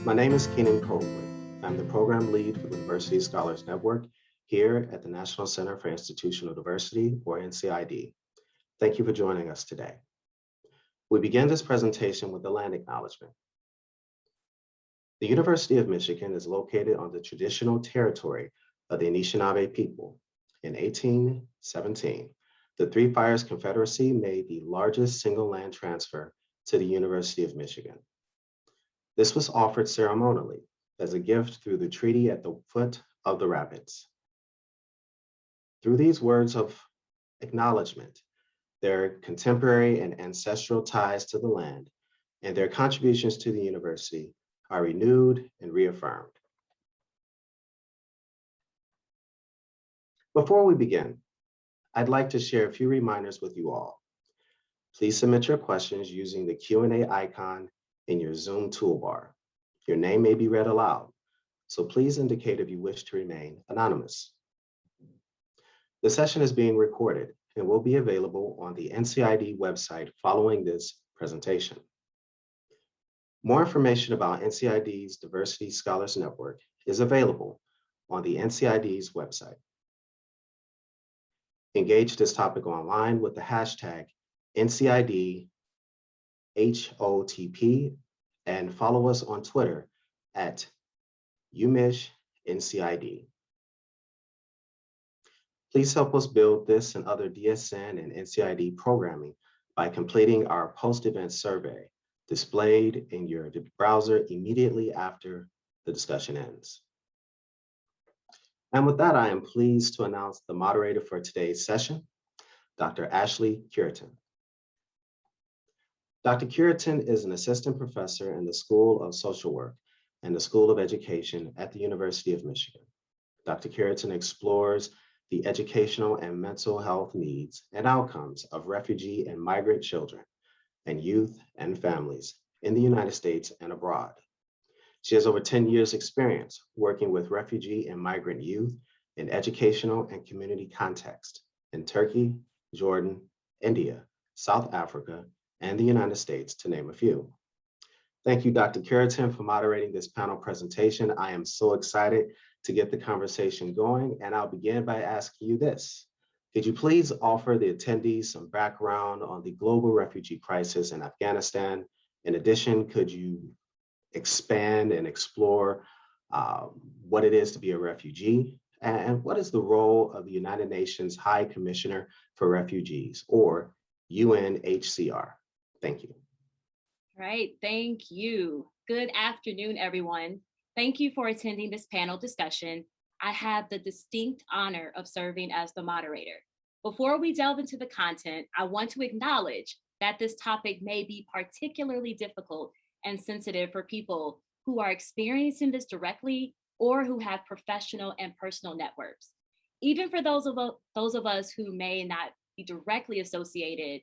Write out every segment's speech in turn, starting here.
My name is Keenan Coldwood. I'm the program lead for the Diversity Scholars Network here at the National Center for Institutional Diversity, or NCID. Thank you for joining us today. We begin this presentation with the land acknowledgement. The University of Michigan is located on the traditional territory of the Anishinaabe people. In 1817, the Three Fires Confederacy made the largest single land transfer to the University of Michigan. This was offered ceremonially as a gift through the treaty at the foot of the rapids. Through these words of acknowledgement, their contemporary and ancestral ties to the land and their contributions to the university are renewed and reaffirmed. Before we begin, I'd like to share a few reminders with you all. Please submit your questions using the Q&A icon in your Zoom toolbar. Your name may be read aloud, so please indicate if you wish to remain anonymous. The session is being recorded and will be available on the NCID website following this presentation. More information about NCID's Diversity Scholars Network is available on the NCID's website. Engage this topic online with the hashtag NCID HOTP and follow us on Twitter at UMichNCID. Please help us build this and other DSN and NCID programming by completing our post-event survey displayed in your browser immediately after the discussion ends. And with that, I am pleased to announce the moderator for today's session, Dr. Ashley Kiraten. Dr. Cureton is an assistant professor in the School of Social Work and the School of Education at the University of Michigan. Dr. Cureton explores the educational and mental health needs and outcomes of refugee and migrant children and youth and families in the United States and abroad. She has over 10 years experience working with refugee and migrant youth in educational and community context in Turkey, Jordan, India, South Africa, and the United States, to name a few. Thank you, Dr. Cureton, for moderating this panel presentation. I am so excited to get the conversation going, and I'll begin by asking you this. Could you please offer the attendees some background on the global refugee crisis in Afghanistan? In addition, could you expand and explore what it is to be a refugee? And what is the role of the United Nations High Commissioner for Refugees, or UNHCR? Thank you. All right, thank you. Good afternoon, everyone. Thank you for attending this panel discussion. I have the distinct honor of serving as the moderator. Before we delve into the content, I want to acknowledge that this topic may be particularly difficult and sensitive for people who are experiencing this directly or who have professional and personal networks. Even for those of us who may not be directly associated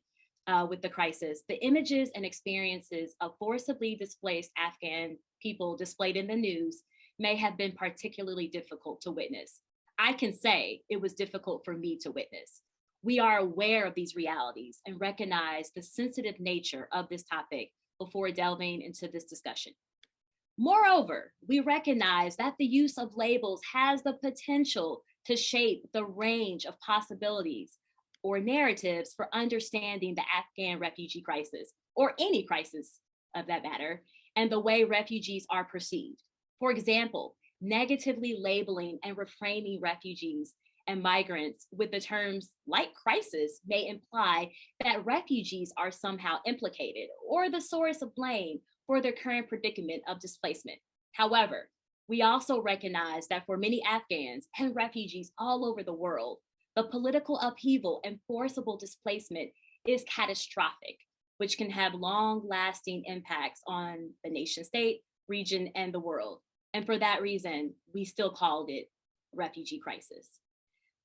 with the crisis, the images and experiences of forcibly displaced Afghan people displayed in the news may have been particularly difficult to witness. I can say it was difficult for me to witness. We are aware of these realities and recognize the sensitive nature of this topic before delving into this discussion. Moreover, we recognize that the use of labels has the potential to shape the range of possibilities or narratives for understanding the Afghan refugee crisis, or any crisis of that matter, and the way refugees are perceived. For example, negatively labeling and reframing refugees and migrants with the terms like crisis may imply that refugees are somehow implicated or the source of blame for their current predicament of displacement. However, we also recognize that for many Afghans and refugees all over the world, the political upheaval and forcible displacement is catastrophic, which can have long-lasting impacts on the nation state, region, and the world. And for that reason, we still called it refugee crisis.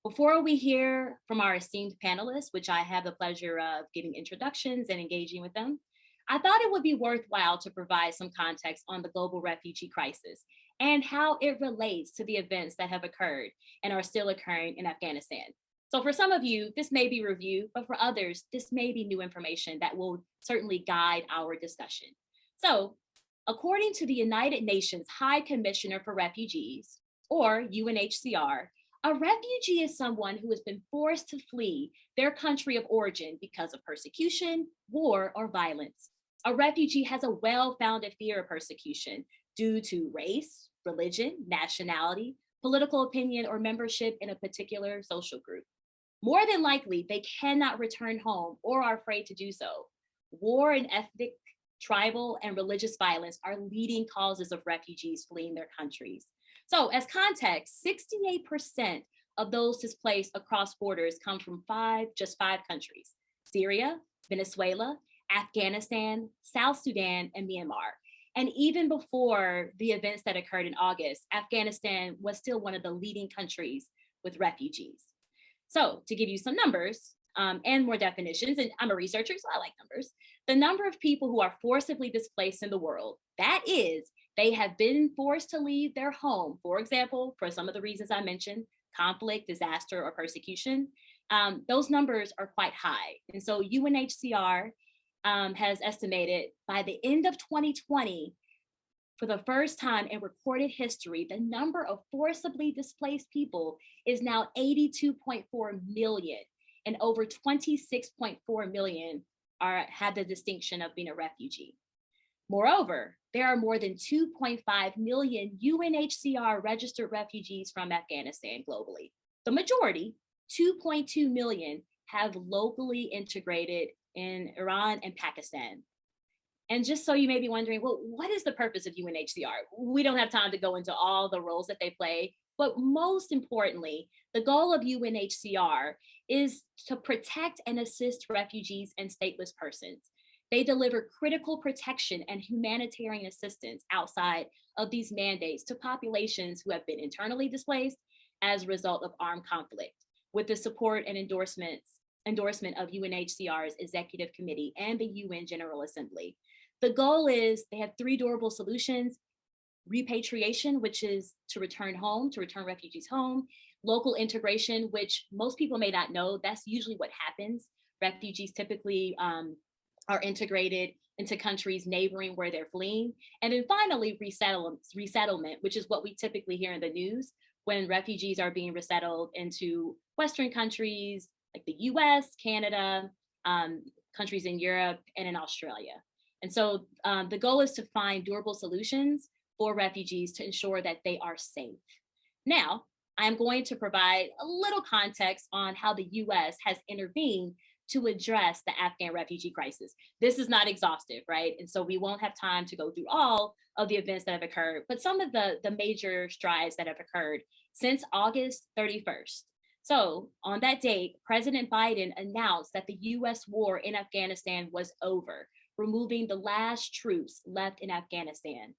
Before we hear from our esteemed panelists, which I have the pleasure of giving introductions and engaging with them, I thought it would be worthwhile to provide some context on the global refugee crisis and how it relates to the events that have occurred and are still occurring in Afghanistan. So for some of you, this may be review, but for others, this may be new information that will certainly guide our discussion. So According to the United Nations High Commissioner for Refugees, or UNHCR, a refugee is someone who has been forced to flee their country of origin because of persecution, war, or violence. A refugee has a well-founded fear of persecution due to race, religion, nationality, political opinion, or membership in a particular social group. More than likely, they cannot return home or are afraid to do so. War and ethnic, tribal, and religious violence are leading causes of refugees fleeing their countries. So as context, 68% of those displaced across borders come from just five countries: Syria, Venezuela, Afghanistan, South Sudan, and Myanmar. And even before the events that occurred in August, Afghanistan was still one of the leading countries with refugees. So to give you some numbers and more definitions, and I'm a researcher, so I like numbers, the number of people who are forcibly displaced in the world, that is, they have been forced to leave their home, for example, for some of the reasons I mentioned, conflict, disaster, or persecution, those numbers are quite high. And so UNHCR has estimated by the end of 2020, for the first time in recorded history, the number of forcibly displaced people is now 82.4 million, and over 26.4 million have the distinction of being a refugee. Moreover, there are more than 2.5 million UNHCR registered refugees from Afghanistan globally. The majority, 2.2 million, have locally integrated in Iran and Pakistan. And just so you may be wondering, well, what is the purpose of UNHCR? We don't have time to go into all the roles that they play, but most importantly, the goal of UNHCR is to protect and assist refugees and stateless persons. They deliver critical protection and humanitarian assistance outside of these mandates to populations who have been internally displaced as a result of armed conflict, with the support and endorsement of UNHCR's Executive Committee and the UN General Assembly. The goal is they have three durable solutions: repatriation, which is to return home, to return refugees home; local integration, which most people may not know, that's usually what happens. Refugees typically are integrated into countries neighboring where they're fleeing. And then finally, resettlement, which is what we typically hear in the news when refugees are being resettled into Western countries like the US, Canada, countries in Europe, and in Australia. And so the goal is to find durable solutions for refugees to ensure that they are safe. Now, I'm going to provide a little context on how the US has intervened to address the Afghan refugee crisis. This is not exhaustive, right? And so we won't have time to go through all of the events that have occurred, but some of the major strides that have occurred since August 31st. So on that date, President Biden announced that the US war in Afghanistan was over, removing the last troops left in Afghanistan.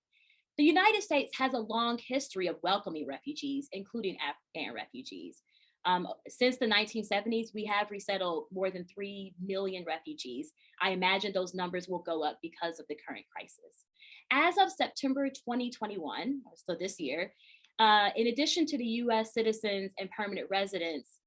The United States has a long history of welcoming refugees, including Afghan refugees. Since the 1970s, we have resettled more than 3 million refugees. I imagine those numbers will go up because of the current crisis. As of September 2021, so this year, in addition to the US citizens and permanent residents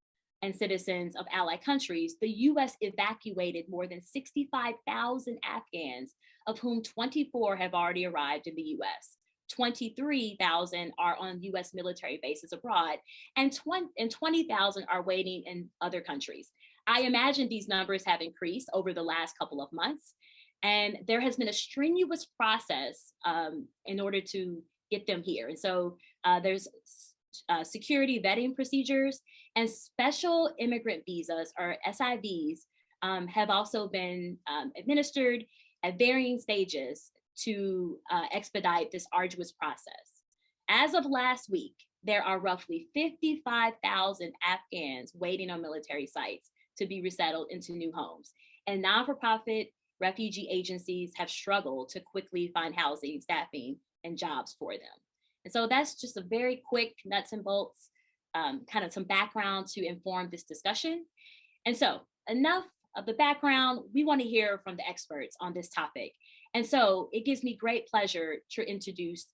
and citizens of allied countries, the US evacuated more than 65,000 Afghans, of whom 24 have already arrived in the US. 23,000 are on US military bases abroad, and 20,000 are waiting in other countries. I imagine these numbers have increased over the last couple of months, and there has been a strenuous process in order to get them here. And so there's security vetting procedures, and special immigrant visas, or SIVs, have also been administered at varying stages to expedite this arduous process. As of last week, there are roughly 55,000 Afghans waiting on military sites to be resettled into new homes. And non-for-profit refugee agencies have struggled to quickly find housing, staffing, and jobs for them. And so that's just a very quick nuts and bolts, kind of some background to inform this discussion. And so enough of the background, we want to hear from the experts on this topic. And so it gives me great pleasure to introduce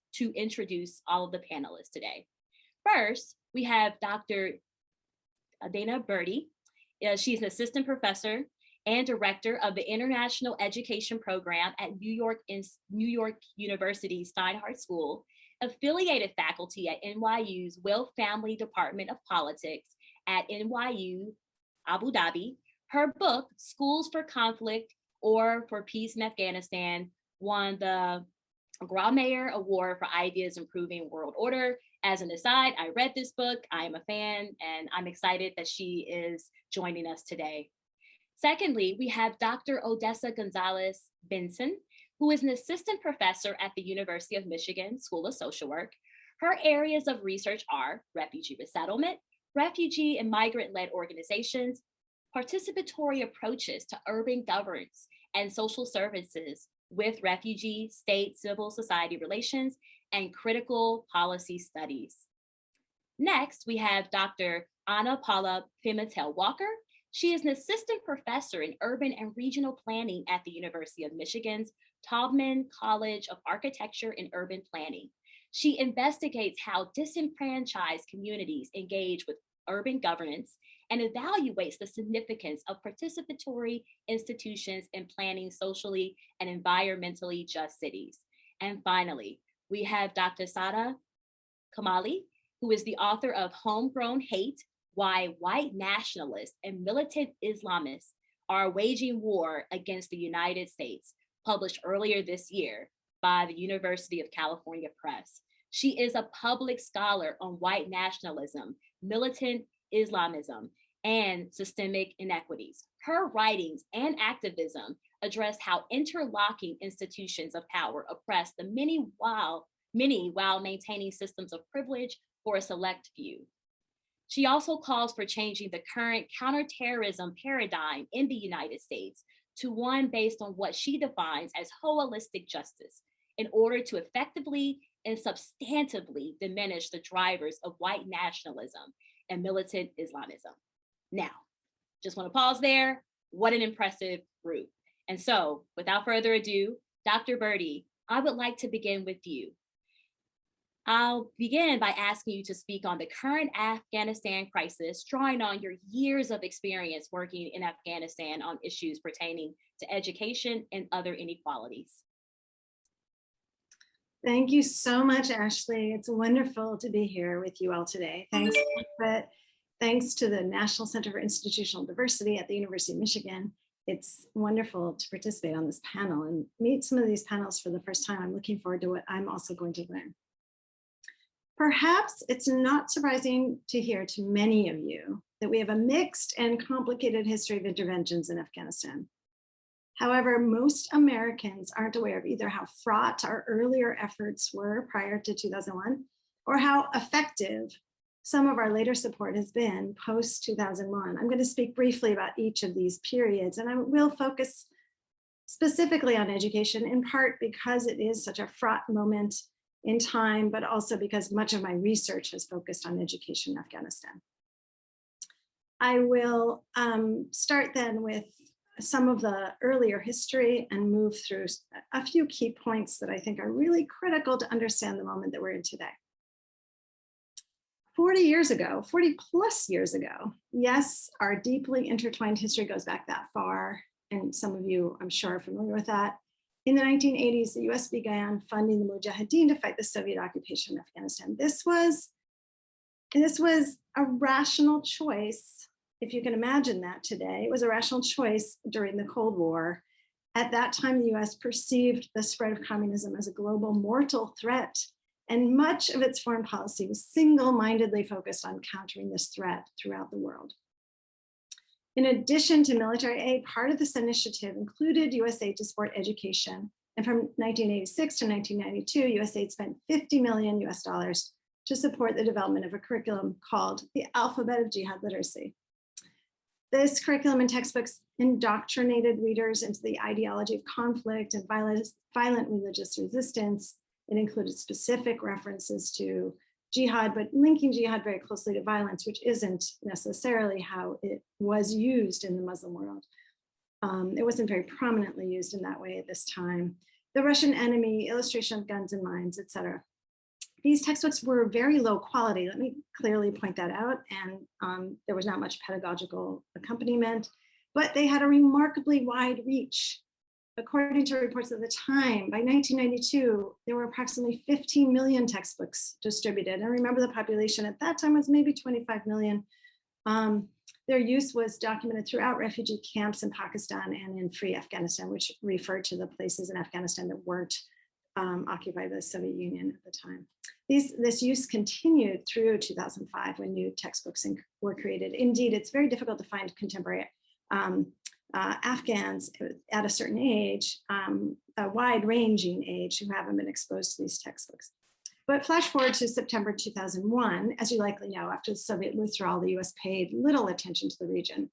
all of the panelists today. First, we have Dr. Dana Burde. She's an assistant professor and director of the International Education Program at New York University Steinhardt School, affiliated faculty at NYU's Will Family Department of Politics at NYU Abu Dhabi. Her book, Schools for Conflict or for Peace in Afghanistan, won the Grawemeyer Award for Ideas Improving World Order. As an aside, I read this book, I am a fan, and I'm excited that she is joining us today. Secondly, we have Dr. Odessa Gonzalez Benson, who is an assistant professor at the University of Michigan School of Social Work. Her areas of research are refugee resettlement, refugee and migrant-led organizations, participatory approaches to urban governance and social services with refugee, state, civil society relations, and critical policy studies. Next, we have Dr. Anna Paula Pimentel Walker. She is an assistant professor in urban and regional planning at the University of Michigan's Taubman College of Architecture and Urban Planning. She investigates how disenfranchised communities engage with urban governance and evaluates the significance of participatory institutions in planning socially and environmentally just cities. And finally, we have Dr. Sara, Kamali, who is the author of Homegrown Hate: Why White Nationalists and Militant Islamists Are Waging War Against the United States, published earlier this year by the University of California Press. She is a public scholar on white nationalism, militant Islamism, and systemic inequities. Her writings and activism address how interlocking institutions of power oppress the many while maintaining systems of privilege for a select few. She also calls for changing the current counterterrorism paradigm in the United States to one based on what she defines as holistic justice in order to effectively and substantively diminish the drivers of white nationalism and militant Islamism. Now, just want to pause there. What an impressive group. And so, without further ado, Dr. Burde, I would like to begin with you. I'll begin by asking you to speak on the current Afghanistan crisis, drawing on your years of experience working in Afghanistan on issues pertaining to education and other inequalities. Thank you so much, Ashley. It's wonderful to be here with you all today. Thanks to the National Center for Institutional Diversity at the University of Michigan. It's wonderful to participate on this panel and meet some of these panels for the first time. I'm looking forward to what I'm also going to learn. Perhaps it's not surprising to hear to many of you that we have a mixed and complicated history of interventions in Afghanistan. However, most Americans aren't aware of either how fraught our earlier efforts were prior to 2001 or how effective some of our later support has been post-2001. I'm going to speak briefly about each of these periods, and I will focus specifically on education, in part because it is such a fraught moment in time, but also because much of my research has focused on education in Afghanistan. I will start then with some of the earlier history and move through a few key points that I think are really critical to understand the moment that we're in today. 40 plus years ago, yes, our deeply intertwined history goes back that far, and some of you, I'm sure, are familiar with that. In the 1980s, the US began funding the Mujahideen to fight the Soviet occupation of Afghanistan. This was a rational choice, if you can imagine that today. It was a rational choice during the Cold War. At that time, the US perceived the spread of communism as a global mortal threat, and much of its foreign policy was single-mindedly focused on countering this threat throughout the world. In addition to military aid, part of this initiative included US aid to support education. And from 1986 to 1992, US aid spent $50 million to support the development of a curriculum called the Alphabet of Jihad Literacy. This curriculum and textbooks indoctrinated readers into the ideology of conflict and violent religious resistance. It included specific references to jihad, but linking jihad very closely to violence, which isn't necessarily how it was used in the Muslim world. It wasn't very prominently used in that way at this time. The Russian enemy, illustration of guns and mines, etc. These textbooks were very low quality. Let me clearly point that out. And there was not much pedagogical accompaniment. but they had a remarkably wide reach. According to reports at the time, by 1992, there were approximately 15 million textbooks distributed. And remember, the population at that time was maybe 25 million. Their use was documented throughout refugee camps in Pakistan and in Free Afghanistan, which referred to the places in Afghanistan that weren't occupied by the Soviet Union at the time. This use continued through 2005 when new textbooks were created. Indeed, it's very difficult to find contemporary Afghans at a certain age, a wide-ranging age, who haven't been exposed to these textbooks. But flash forward to September 2001, as you likely know, after the Soviet withdrawal, the US paid little attention to the region,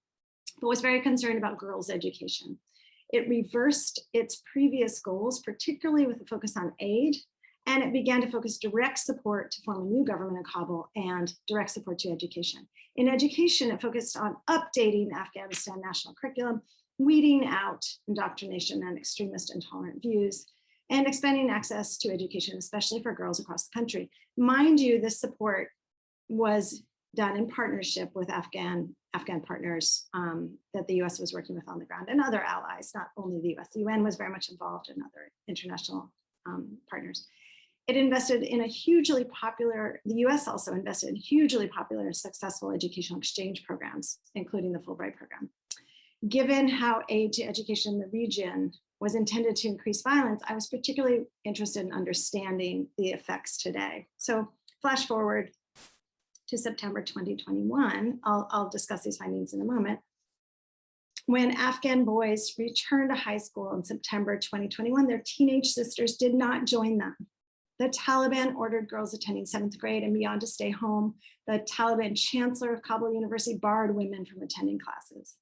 but was very concerned about girls' education. It reversed its previous goals, particularly with a focus on aid, and it began to focus direct support to form a new government in Kabul and direct support to education. In education, it focused on updating Afghanistan national curriculum, weeding out indoctrination and extremist intolerant views, and expanding access to education, especially for girls across the country. Mind you, this support was done in partnership with Afghan partners that the US was working with on the ground, and other allies, not only the US. The UN was very much involved in other international partners. It invested in a hugely popular, the US also invested in hugely popular and successful educational exchange programs, including the Fulbright program. Given how aid to education in the region was intended to increase violence, I was particularly interested in understanding the effects today. So flash forward to September 2021, I'll discuss these findings in a moment. When Afghan boys returned to high school in September 2021, their teenage sisters did not join them. The Taliban ordered girls attending 7th grade and beyond to stay home. The Taliban chancellor of Kabul University barred women from attending classes.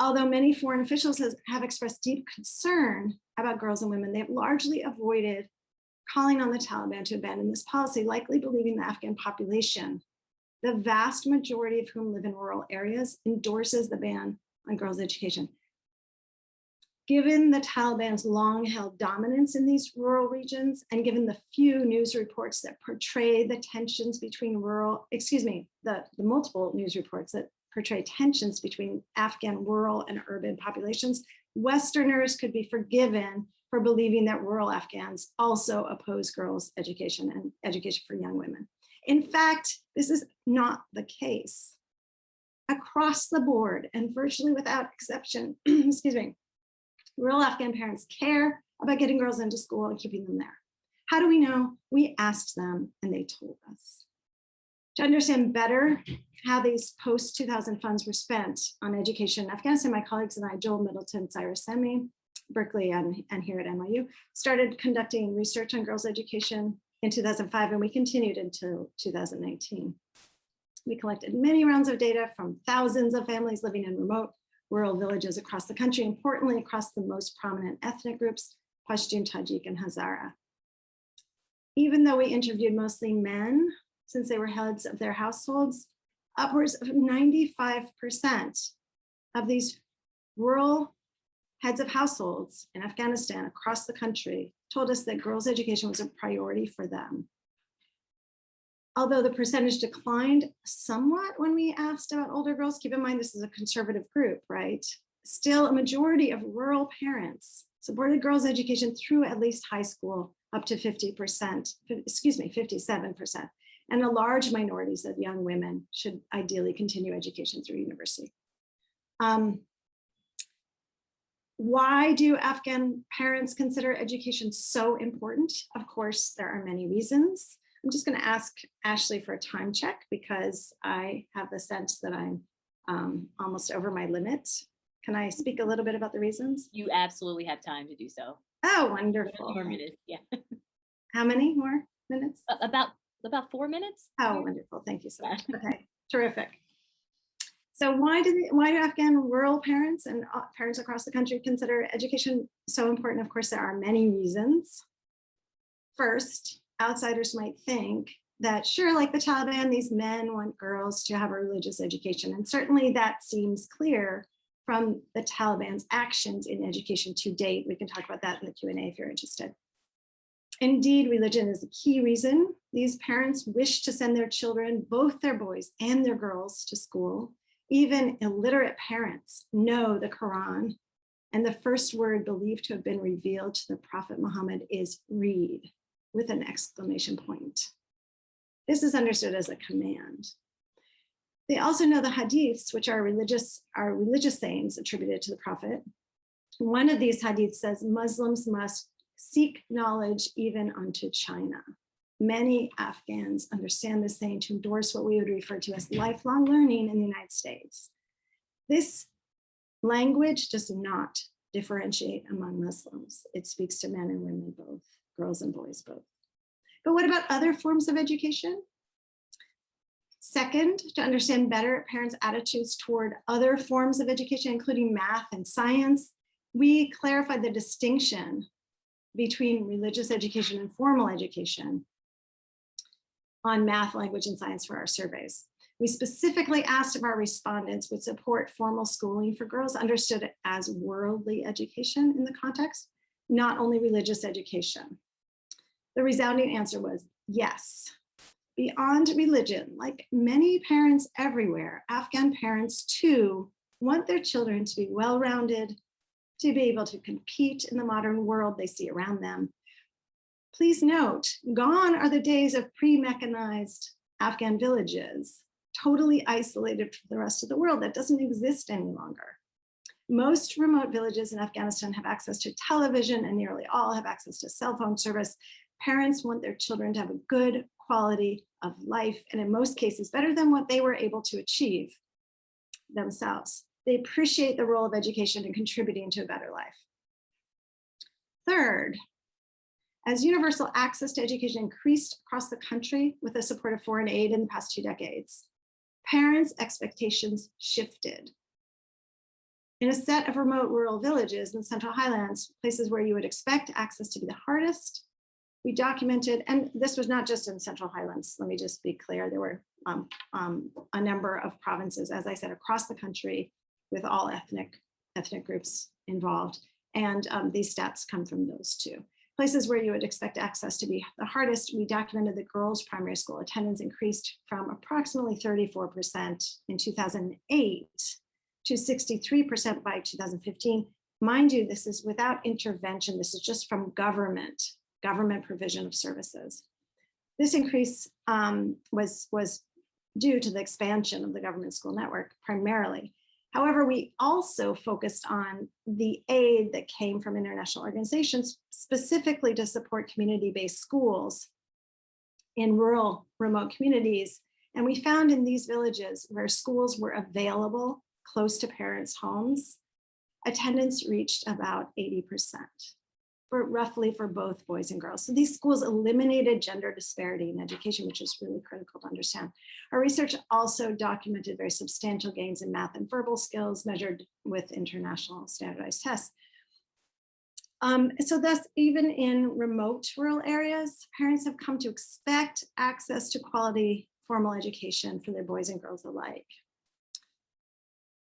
Although many foreign officials have expressed deep concern about girls and women, they've largely avoided calling on the Taliban to abandon this policy, likely believing the Afghan population, the vast majority of whom live in rural areas, endorses the ban on girls' education. Given the Taliban's long-held dominance in these rural regions, and given the few news reports that portray the tensions between the multiple news reports that portray tensions between Afghan rural and urban populations, Westerners could be forgiven for believing that rural Afghans also oppose girls' education and education for young women. In fact, this is not the case. Across the board and virtually without exception, rural Afghan parents care about getting girls into school and keeping them there. How do we know? We asked them and they told us. To understand better how these post-2000 funds were spent on education in Afghanistan, my colleagues and I, Joel Middleton, Sara, Berkeley, and here at NYU, started conducting research on girls' education in 2005, and we continued until 2019. We collected many rounds of data from thousands of families living in remote rural villages across the country, importantly across the most prominent ethnic groups, Pashtun, Tajik, and Hazara. Even though we interviewed mostly men, since they were heads of their households, upwards of 95% of these rural heads of households in Afghanistan across the country told us that girls' education was a priority for them. Although the percentage declined somewhat when we asked about older girls, keep in mind this is a conservative group, right? Still, a majority of rural parents supported girls' education through at least high school, up to 57%, and a large minorities of young women should ideally continue education through university. Why do Afghan parents consider education so important? Of course, there are many reasons. I'm just going to ask Ashley for a time check because I have the sense that I'm almost over my limit. Can I speak a little bit about the reasons? You absolutely have time to do so. Oh, wonderful. 4 minutes, yeah. How many more minutes? About 4 minutes. Oh, wonderful. Thank you so much. Okay, terrific. So why do Afghan rural parents and parents across the country consider education so important? Of course, there are many reasons. First, outsiders might think that sure, like the Taliban, these men want girls to have a religious education. And certainly that seems clear from the Taliban's actions in education to date. We can talk about that in the Q&A if you're interested. Indeed, religion is a key reason these parents wish to send their children, both their boys and their girls, to school. Even illiterate parents know the Quran, and the first word believed to have been revealed to the Prophet Muhammad is read, with an exclamation point. This is understood as a command. They also know the hadiths, which are religious sayings attributed to the Prophet. One of these hadiths says, Muslims must seek knowledge even unto China. Many Afghans understand this saying to endorse what we would refer to as lifelong learning in the United States. This language does not differentiate among Muslims. It speaks to men and women both, girls and boys both. But what about other forms of education? Second, to understand better parents' attitudes toward other forms of education, including math and science, we clarified the distinction between religious education and formal education on math, language, and science for our surveys. We specifically asked if our respondents would support formal schooling for girls, understood as worldly education in the context, not only religious education. The resounding answer was yes. Beyond religion, like many parents everywhere, Afghan parents too want their children to be well-rounded, to be able to compete in the modern world they see around them. Please note, gone are the days of pre-mechanized Afghan villages, totally isolated from the rest of the world. That doesn't exist any longer. Most remote villages in Afghanistan have access to television, and nearly all have access to cell phone service. Parents want their children to have a good quality of life, and in most cases, better than what they were able to achieve themselves. They appreciate the role of education in contributing to a better life. Third, as universal access to education increased across the country with the support of foreign aid in the past 2 decades, parents' expectations shifted. In a set of remote rural villages in the Central Highlands, places where you would expect access to be the hardest, we documented, and this was not just in Central Highlands, let me just be clear, there were a number of provinces, as I said, across the country with all ethnic groups involved. And these stats come from those two. Places where you would expect access to be the hardest, we documented that girls' primary school attendance increased from approximately 34% in 2008 to 63% by 2015. Mind you, this is without intervention. This is just from government provision of services. This increase was due to the expansion of the government school network primarily. However, we also focused on the aid that came from international organizations, specifically to support community-based schools in rural, remote communities. And we found in these villages where schools were available close to parents' homes, attendance reached about 80%. Roughly for both boys and girls. So these schools eliminated gender disparity in education, which is really critical to understand. Our research also documented very substantial gains in math and verbal skills measured with international standardized tests. So thus, even in remote rural areas, parents have come to expect access to quality formal education for their boys and girls alike.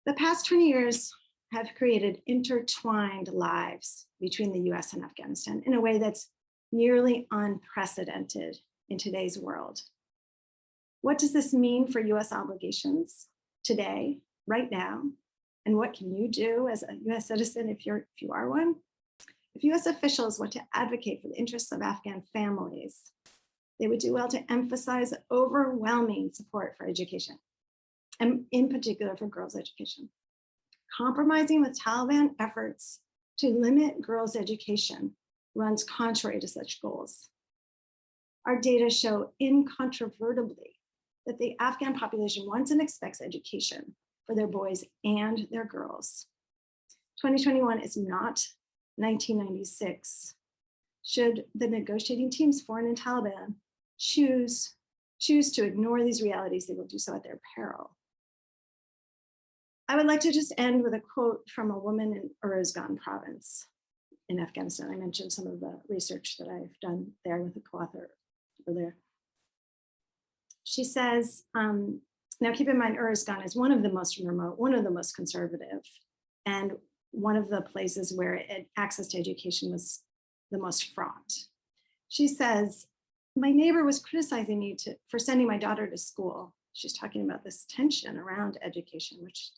The past 20 years have created intertwined lives between the US and Afghanistan in a way that's nearly unprecedented in today's world. What does this mean for US obligations today, right now? And what can you do as a US citizen if you are one? If US officials want to advocate for the interests of Afghan families, they would do well to emphasize overwhelming support for education, and in particular for girls' education. Compromising with Taliban efforts to limit girls' education runs contrary to such goals. Our data show incontrovertibly that the Afghan population wants and expects education for their boys and their girls. 2021 is not 1996. Should the negotiating teams, foreign and Taliban, choose to ignore these realities, they will do so at their peril. I would like to just end with a quote from a woman in Uruzgan province in Afghanistan. I mentioned some of the research that I've done there with a co-author earlier. She says, now keep in mind, Uruzgan is one of the most remote, one of the most conservative, and one of the places where access to education was the most fraught. She says, my neighbor was criticizing me for sending my daughter to school. she's talking about this tension around education, which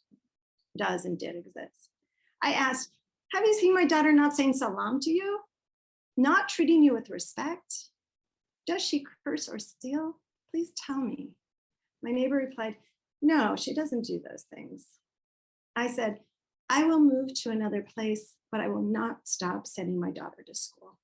does and did exist. I asked, have you seen my daughter not saying salam to you? Not treating you with respect? Does she curse or steal? Please tell me. My neighbor replied, no, she doesn't do those things. I said, I will move to another place, but I will not stop sending my daughter to school.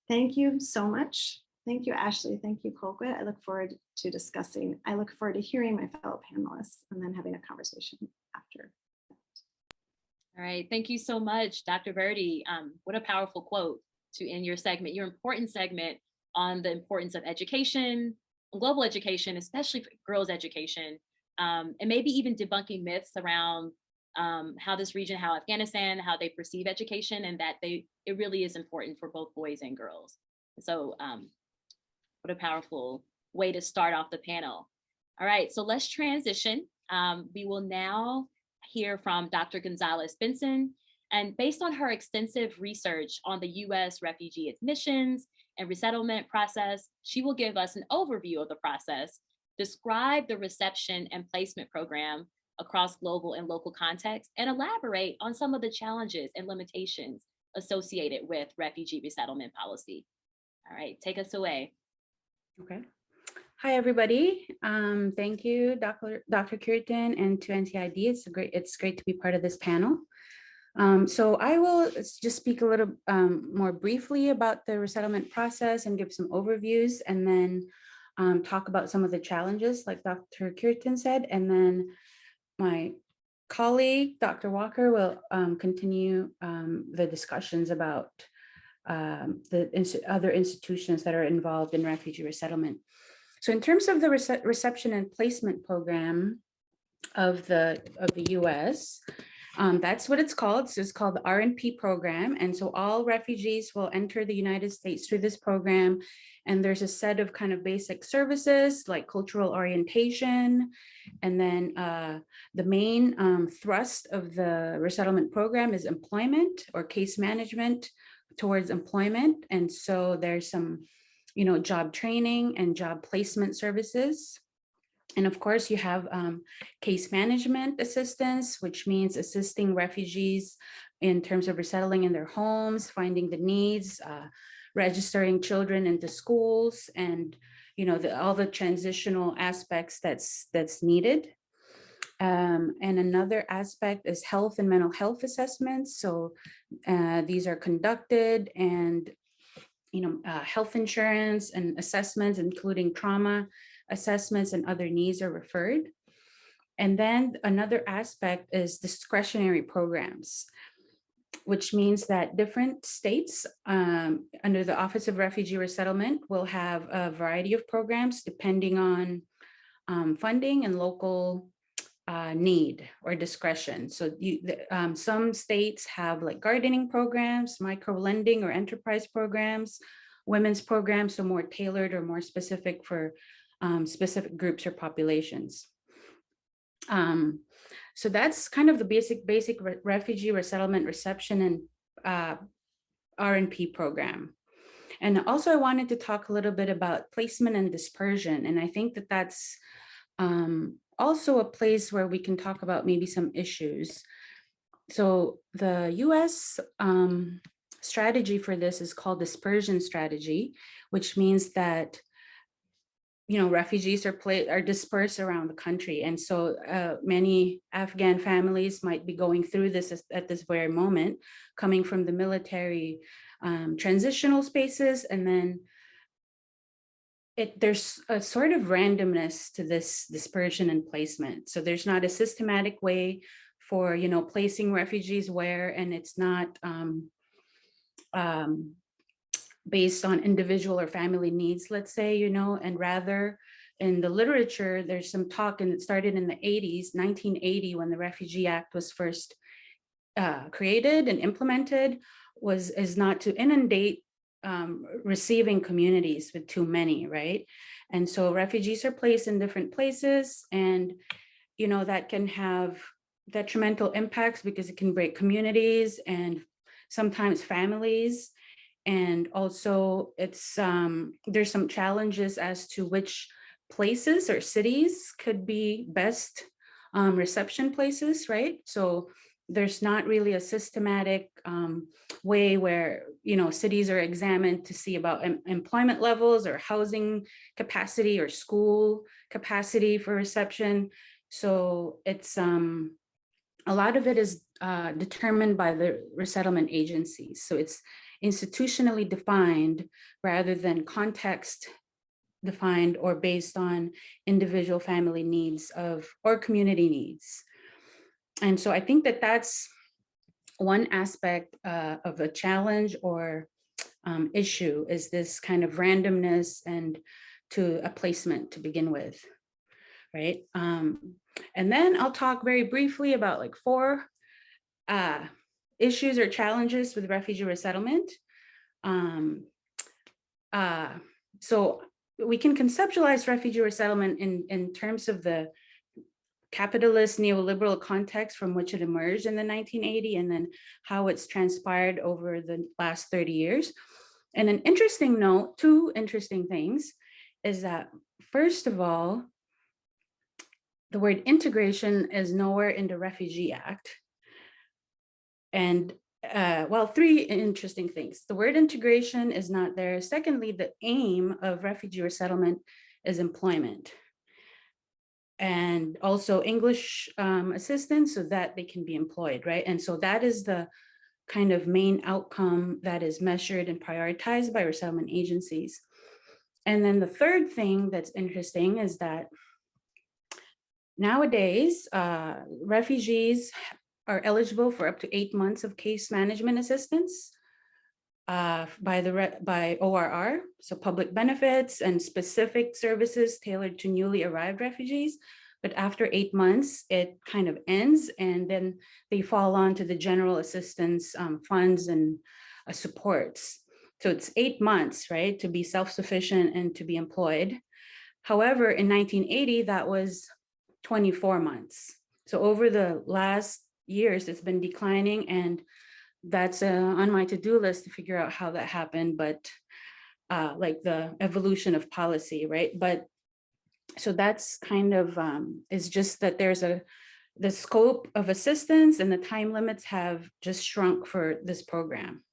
Thank you so much. Thank you, Ashley. Thank you, Colquitt. I look forward to discussing. I look forward to hearing my fellow panelists and then having a conversation after. All right, thank you so much, Dr. Burde. What a powerful quote to end your segment, your important segment on the importance of education, global education, especially for girls' education, and maybe even debunking myths around how this region, how Afghanistan, how they perceive education, and that it really is important for both boys and girls. So what a powerful way to start off the panel. All right, so let's transition. We will now hear from Dr. Gonzalez Benson. And based on her extensive research on the US refugee admissions and resettlement process, she will give us an overview of the process, describe the reception and placement program across global and local contexts, and elaborate on some of the challenges and limitations associated with refugee resettlement policy. All right, take us away. Okay. Hi, everybody. Thank you, Dr. Cureton, and to NTID. It's great to be part of this panel. So I will just speak a little more briefly about the resettlement process and give some overviews, and then talk about some of the challenges, like Dr. Cureton said, and then my colleague, Dr. Walker, will continue the discussions about the other institutions that are involved in refugee resettlement. So in terms of the reception and placement program of the US, that's what it's called. So it's called the RNP program. And so all refugees will enter the United States through this program. And there's a set of kind of basic services like cultural orientation. And then the main thrust of the resettlement program is employment or case management towards employment. And so there's some, job training and job placement services. And of course, you have case management assistance, which means assisting refugees in terms of resettling in their homes, finding the needs, registering children into schools, and all the transitional aspects that's needed. And another aspect is health and mental health assessments. So these are conducted, and health insurance and assessments, including trauma assessments and other needs, are referred. And then another aspect is discretionary programs, which means that different states under the Office of Refugee Resettlement will have a variety of programs depending on funding and local need or discretion. So some states have like gardening programs, micro lending or enterprise programs, women's programs, so more tailored or more specific for specific groups or populations. So that's kind of the basic refugee resettlement reception and RNP program. And also I wanted to talk a little bit about placement and dispersion. And I think that that's also a place where we can talk about maybe some issues. So the US strategy for this is called Dispersion Strategy, which means that refugees are dispersed around the country. And so many Afghan families might be going through this at this very moment, coming from the military transitional spaces. And then there's a sort of randomness to this dispersion and placement. So there's not a systematic way for, placing refugees where, and it's not based on individual or family needs, let's say, and rather in the literature, there's some talk, and it started in the 80s, 1980, when the Refugee Act was first created and implemented, is not to inundate receiving communities with too many, right? And so refugees are placed in different places, and that can have detrimental impacts because it can break communities and sometimes families. And also it's there's some challenges as to which places or cities could be best reception places, right? So there's not really a systematic way where, cities are examined to see about employment levels or housing capacity or school capacity for reception. So it's a lot of it is determined by the resettlement agencies. So it's institutionally defined rather than context defined or based on individual family needs or community needs. And so I think that that's one aspect of a challenge or issue, is this kind of randomness and to a placement to begin with, right? And then I'll talk very briefly about like 4 issues or challenges with refugee resettlement. So we can conceptualize refugee resettlement in terms of the capitalist neoliberal context from which it emerged in the 1980s, and then how it's transpired over the last 30 years. And an interesting note, 2 interesting things, is that first of all, the word integration is nowhere in the Refugee Act. And 3 interesting things. The word integration is not there. Secondly, the aim of refugee resettlement is employment. And also English assistance so that they can be employed, right? And so that is the kind of main outcome that is measured and prioritized by resettlement agencies. And then the third thing that's interesting is that nowadays, refugees are eligible for up to 8 months of case management assistance by ORR, so public benefits and specific services tailored to newly arrived refugees. But after 8 months, it kind of ends, and then they fall on to the general assistance funds and supports. So it's 8 months, right, to be self-sufficient and to be employed. However, in 1980, that was 24 months. So over the last years, it's been declining, and that's on my to-do list to figure out how that happened, but like the evolution of policy, right? But so that's kind of, it's just that the scope of assistance and the time limits have just shrunk for this program.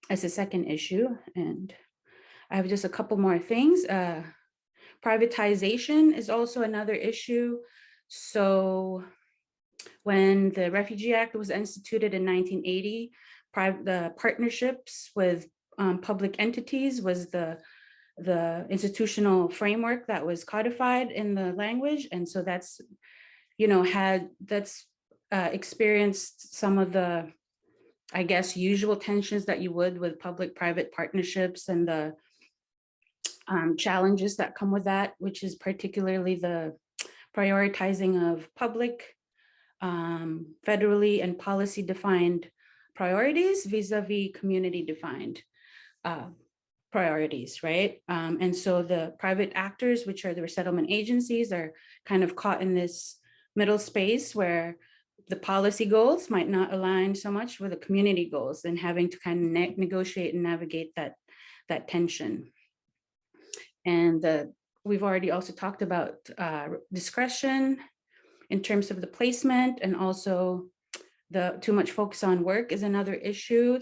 As a second issue, and I have just a couple more things. Privatization is also another issue. So when the Refugee Act was instituted in 1980, the partnerships with public entities was the institutional framework that was codified in the language. And so that's, experienced some of the, I guess, usual tensions that you would with public-private partnerships and the challenges that come with that, which is particularly the prioritizing of public, federally and policy defined priorities vis-a-vis community defined priorities, right? And so the private actors, which are the resettlement agencies, are kind of caught in this middle space where the policy goals might not align so much with the community goals, and having to kind of negotiate and navigate that tension. And we've already also talked about discretion in terms of the placement, and also the too much focus on work is another issue.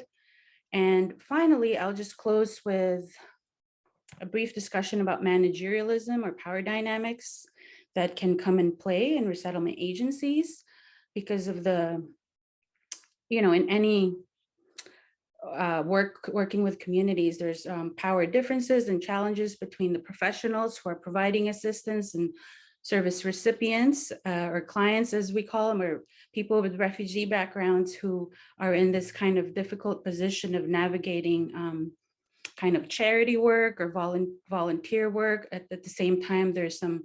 And finally, I'll just close with a brief discussion about managerialism or power dynamics that can come in play in resettlement agencies because of the, in any working with communities, there's power differences and challenges between the professionals who are providing assistance and service recipients or clients, as we call them, or people with refugee backgrounds who are in this kind of difficult position of navigating kind of charity work or volunteer work. At the same time, there's some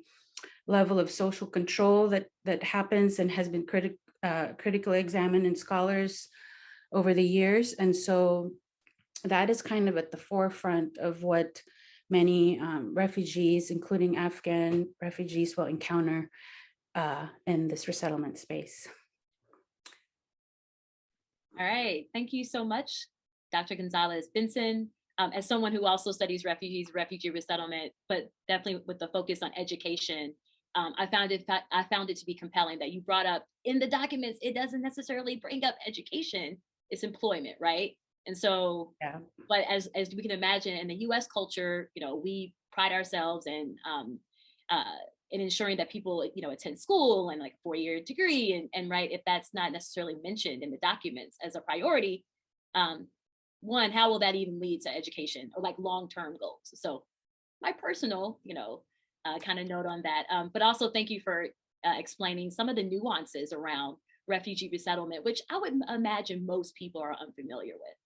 level of social control that happens and has been critically examined in scholars over the years. And so that is kind of at the forefront of what many refugees, including Afghan refugees, will encounter in this resettlement space. All right, thank you so much, Dr. Gonzalez. Benson, as someone who also studies refugees, refugee resettlement, but definitely with the focus on education, I found it to be compelling that you brought up in the documents, it doesn't necessarily bring up education, it's employment, right? And so, Yeah. but as we can imagine in the US culture, we pride ourselves in ensuring that people, attend school and like 4-year degree and right, if that's not necessarily mentioned in the documents as a priority, one, how will that even lead to education or like long-term goals? So my personal, kind of note on that, but also thank you for explaining some of the nuances around refugee resettlement, which I would imagine most people are unfamiliar with.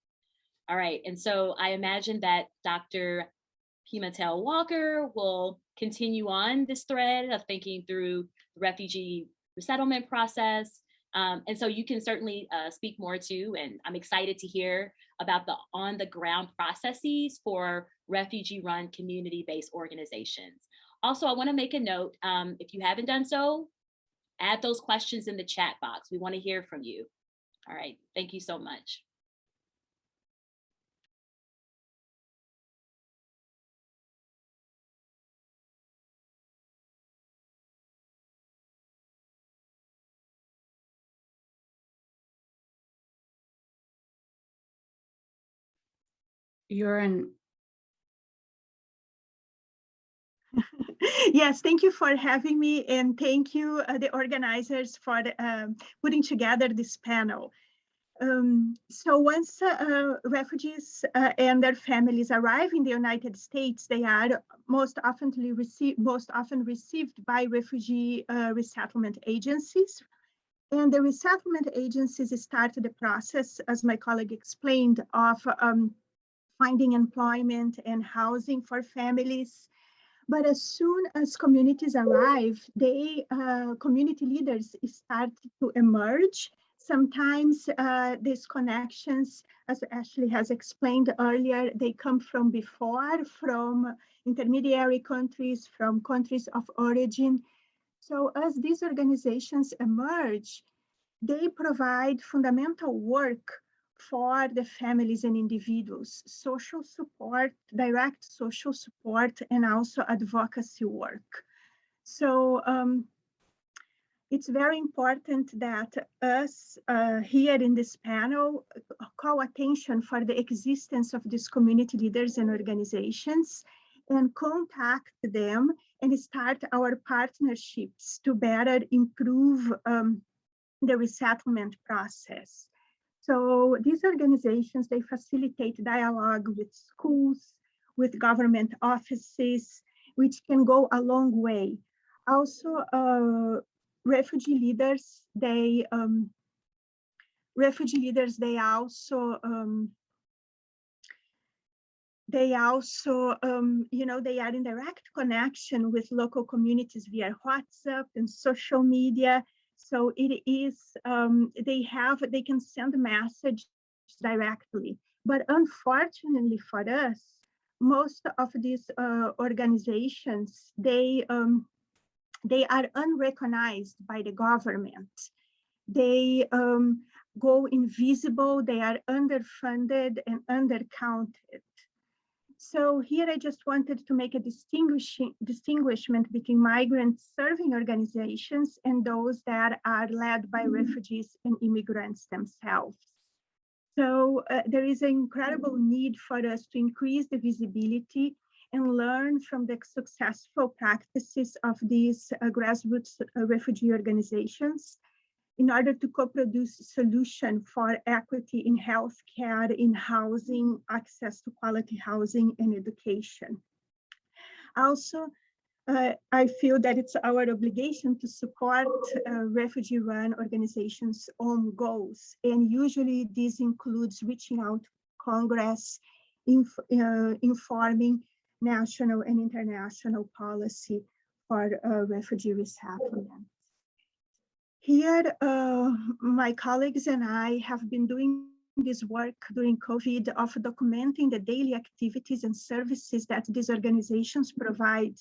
All right, and so I imagine that Dr. Pimentel Walker will continue on this thread of thinking through the refugee resettlement process. And so you can certainly speak more to, and I'm excited to hear about the on-the-ground processes for refugee-run community-based organizations. Also, I want to make a note, if you haven't done so, add those questions in the chat box. We want to hear from you. All right, thank you so much. You're in. Yes, thank you for having me, and thank you, the organizers, for putting together this panel. So once refugees and their families arrive in the United States, they are most often received by refugee resettlement agencies. And the resettlement agencies started the process, as my colleague explained, of finding employment and housing for families. But as soon as communities arrive, community leaders start to emerge. Sometimes these connections, as Ashley has explained earlier, they come from before, from intermediary countries, from countries of origin. So as these organizations emerge, they provide fundamental work for the families and individuals, social support, direct social support, and also advocacy work. So it's very important that us here in this panel call attention for the existence of these community leaders and organizations and contact them and start our partnerships to better improve the resettlement process. So these organizations, they facilitate dialogue with schools, with government offices, which can go a long way. Also, refugee leaders, they they are in direct connection with local communities via WhatsApp and social media. So it is, they can send a message directly. But unfortunately for us, most of these organizations, they are unrecognized by the government. They go invisible, they are underfunded and undercounted. So here I just wanted to make a distinguishment between migrant serving organizations and those that are led by refugees and immigrants themselves. So there is an incredible need for us to increase the visibility and learn from the successful practices of these grassroots refugee organizations in order to co-produce a solution for equity in healthcare, in housing, access to quality housing and education. Also, I feel that it's our obligation to support refugee-run organizations' own goals. And usually this includes reaching out to Congress, informing national and international policy for refugee resettlement. Here, my colleagues and I have been doing this work during COVID of documenting the daily activities and services that these organizations provide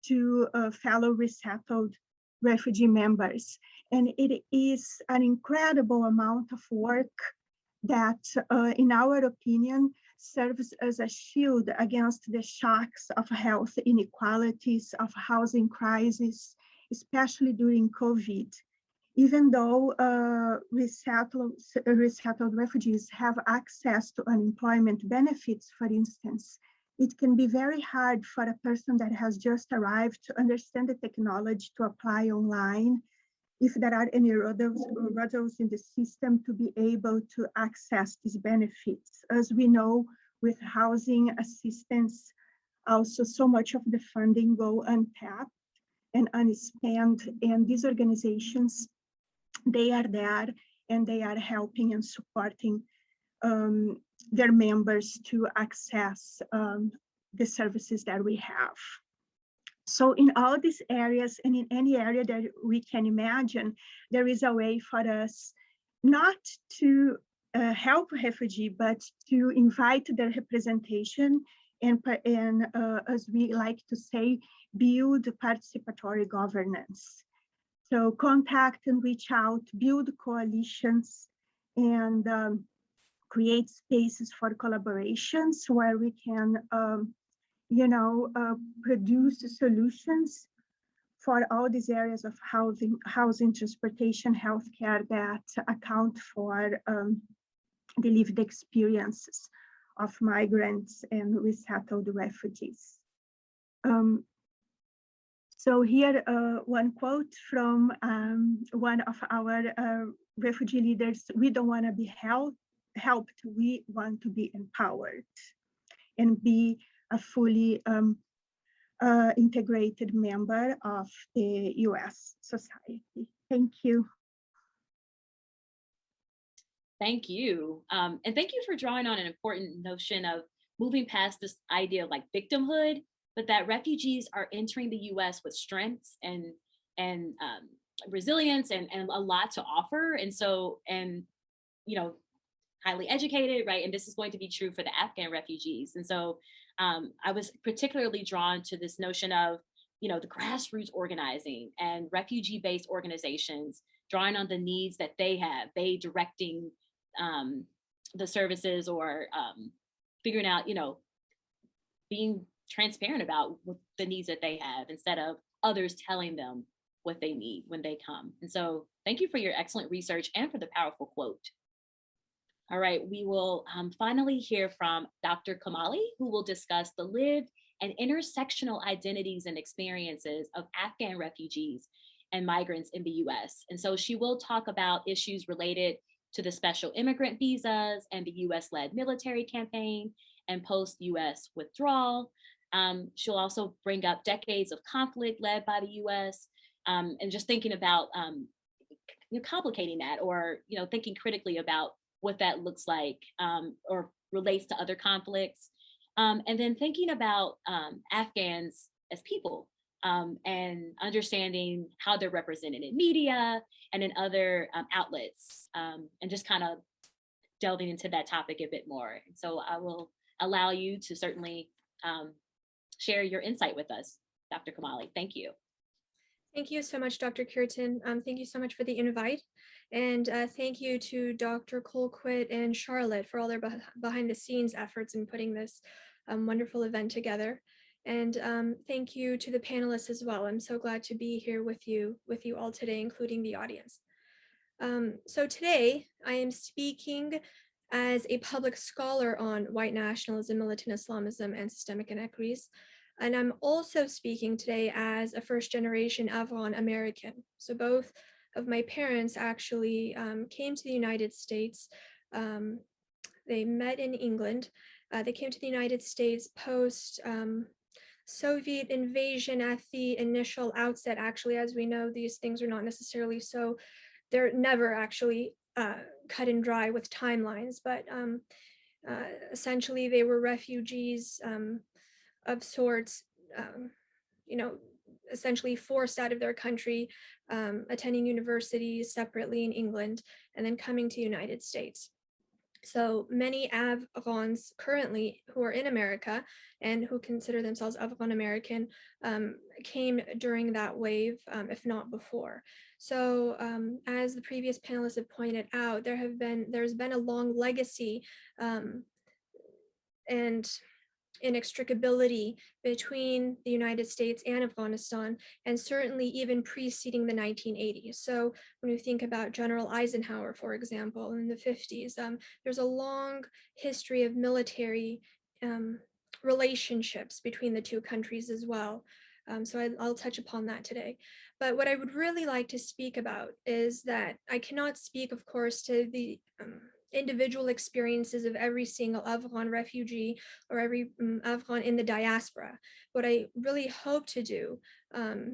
to fellow resettled refugee members. And it is an incredible amount of work that, in our opinion, serves as a shield against the shocks of health inequalities, of housing crisis, especially during COVID. Even though resettled refugees have access to unemployment benefits, for instance, it can be very hard for a person that has just arrived to understand the technology to apply online, if there are any hurdles in the system to be able to access these benefits. As we know, with housing assistance, also so much of the funding go untapped and unspent, and these organizations, they are there and they are helping and supporting their members to access the services that we have. So in all these areas and in any area that we can imagine, there is a way for us not to help refugee, but to invite their representation and as we like to say, build participatory governance. So contact and reach out, build coalitions, and create spaces for collaborations where we can produce solutions for all these areas of housing, transportation, healthcare that account for the lived experiences of migrants and resettled refugees. So here, one quote from one of our refugee leaders: "We don't want to be helped, we want to be empowered and be a fully integrated member of the US society." Thank you. Thank you. And thank you for drawing on an important notion of moving past this idea of like victimhood, but that refugees are entering the US with strengths and resilience and a lot to offer. And so, highly educated, right? And this is going to be true for the Afghan refugees. And so I was particularly drawn to this notion of, the grassroots organizing and refugee-based organizations drawing on the needs that they have, they directing the services or figuring out, being transparent about the needs that they have instead of others telling them what they need when they come. And so thank you for your excellent research and for the powerful quote. All right, we will finally hear from Dr. Kamali, who will discuss the lived and intersectional identities and experiences of Afghan refugees and migrants in the US. And so she will talk about issues related to the special immigrant visas and the US-led military campaign and post-US withdrawal. She'll also bring up decades of conflict led by the US and just thinking about complicating that or thinking critically about what that looks like or relates to other conflicts. And then thinking about Afghans as people and understanding how they're represented in media and in other outlets and just kind of delving into that topic a bit more. And so I will allow you to certainly share your insight with us, Dr. Kamali. Thank you. Thank you so much, Dr. Cureton. Thank you so much for the invite. And thank you to Dr. Colquitt and Charlotte for all their behind the scenes efforts in putting this wonderful event together. And thank you to the panelists as well. I'm so glad to be here with you all today, including the audience. So today I am speaking as a public scholar on white nationalism, militant Islamism, and systemic inequities. And I'm also speaking today as a first-generation Afghan American. So both of my parents actually came to the United States. They met in England. They came to the United States post Soviet invasion at the initial outset. Actually, as we know, these things are not necessarily so, they're never actually cut and dry with timelines, but essentially they were refugees of sorts, essentially forced out of their country, attending universities separately in England, and then coming to the United States. So many Afghans currently who are in America and who consider themselves Afghan American came during that wave, if not before. So as the previous panelists have pointed out, there's been a long legacy and inextricability between the United States and Afghanistan, and certainly even preceding the 1980s. So when you think about General Eisenhower, for example, in the 50s, there's a long history of military relationships between the two countries as well. So I'll touch upon that today. But what I would really like to speak about is that I cannot speak, of course, to the individual experiences of every single Afghan refugee or every Afghan in the diaspora. What I really hope to do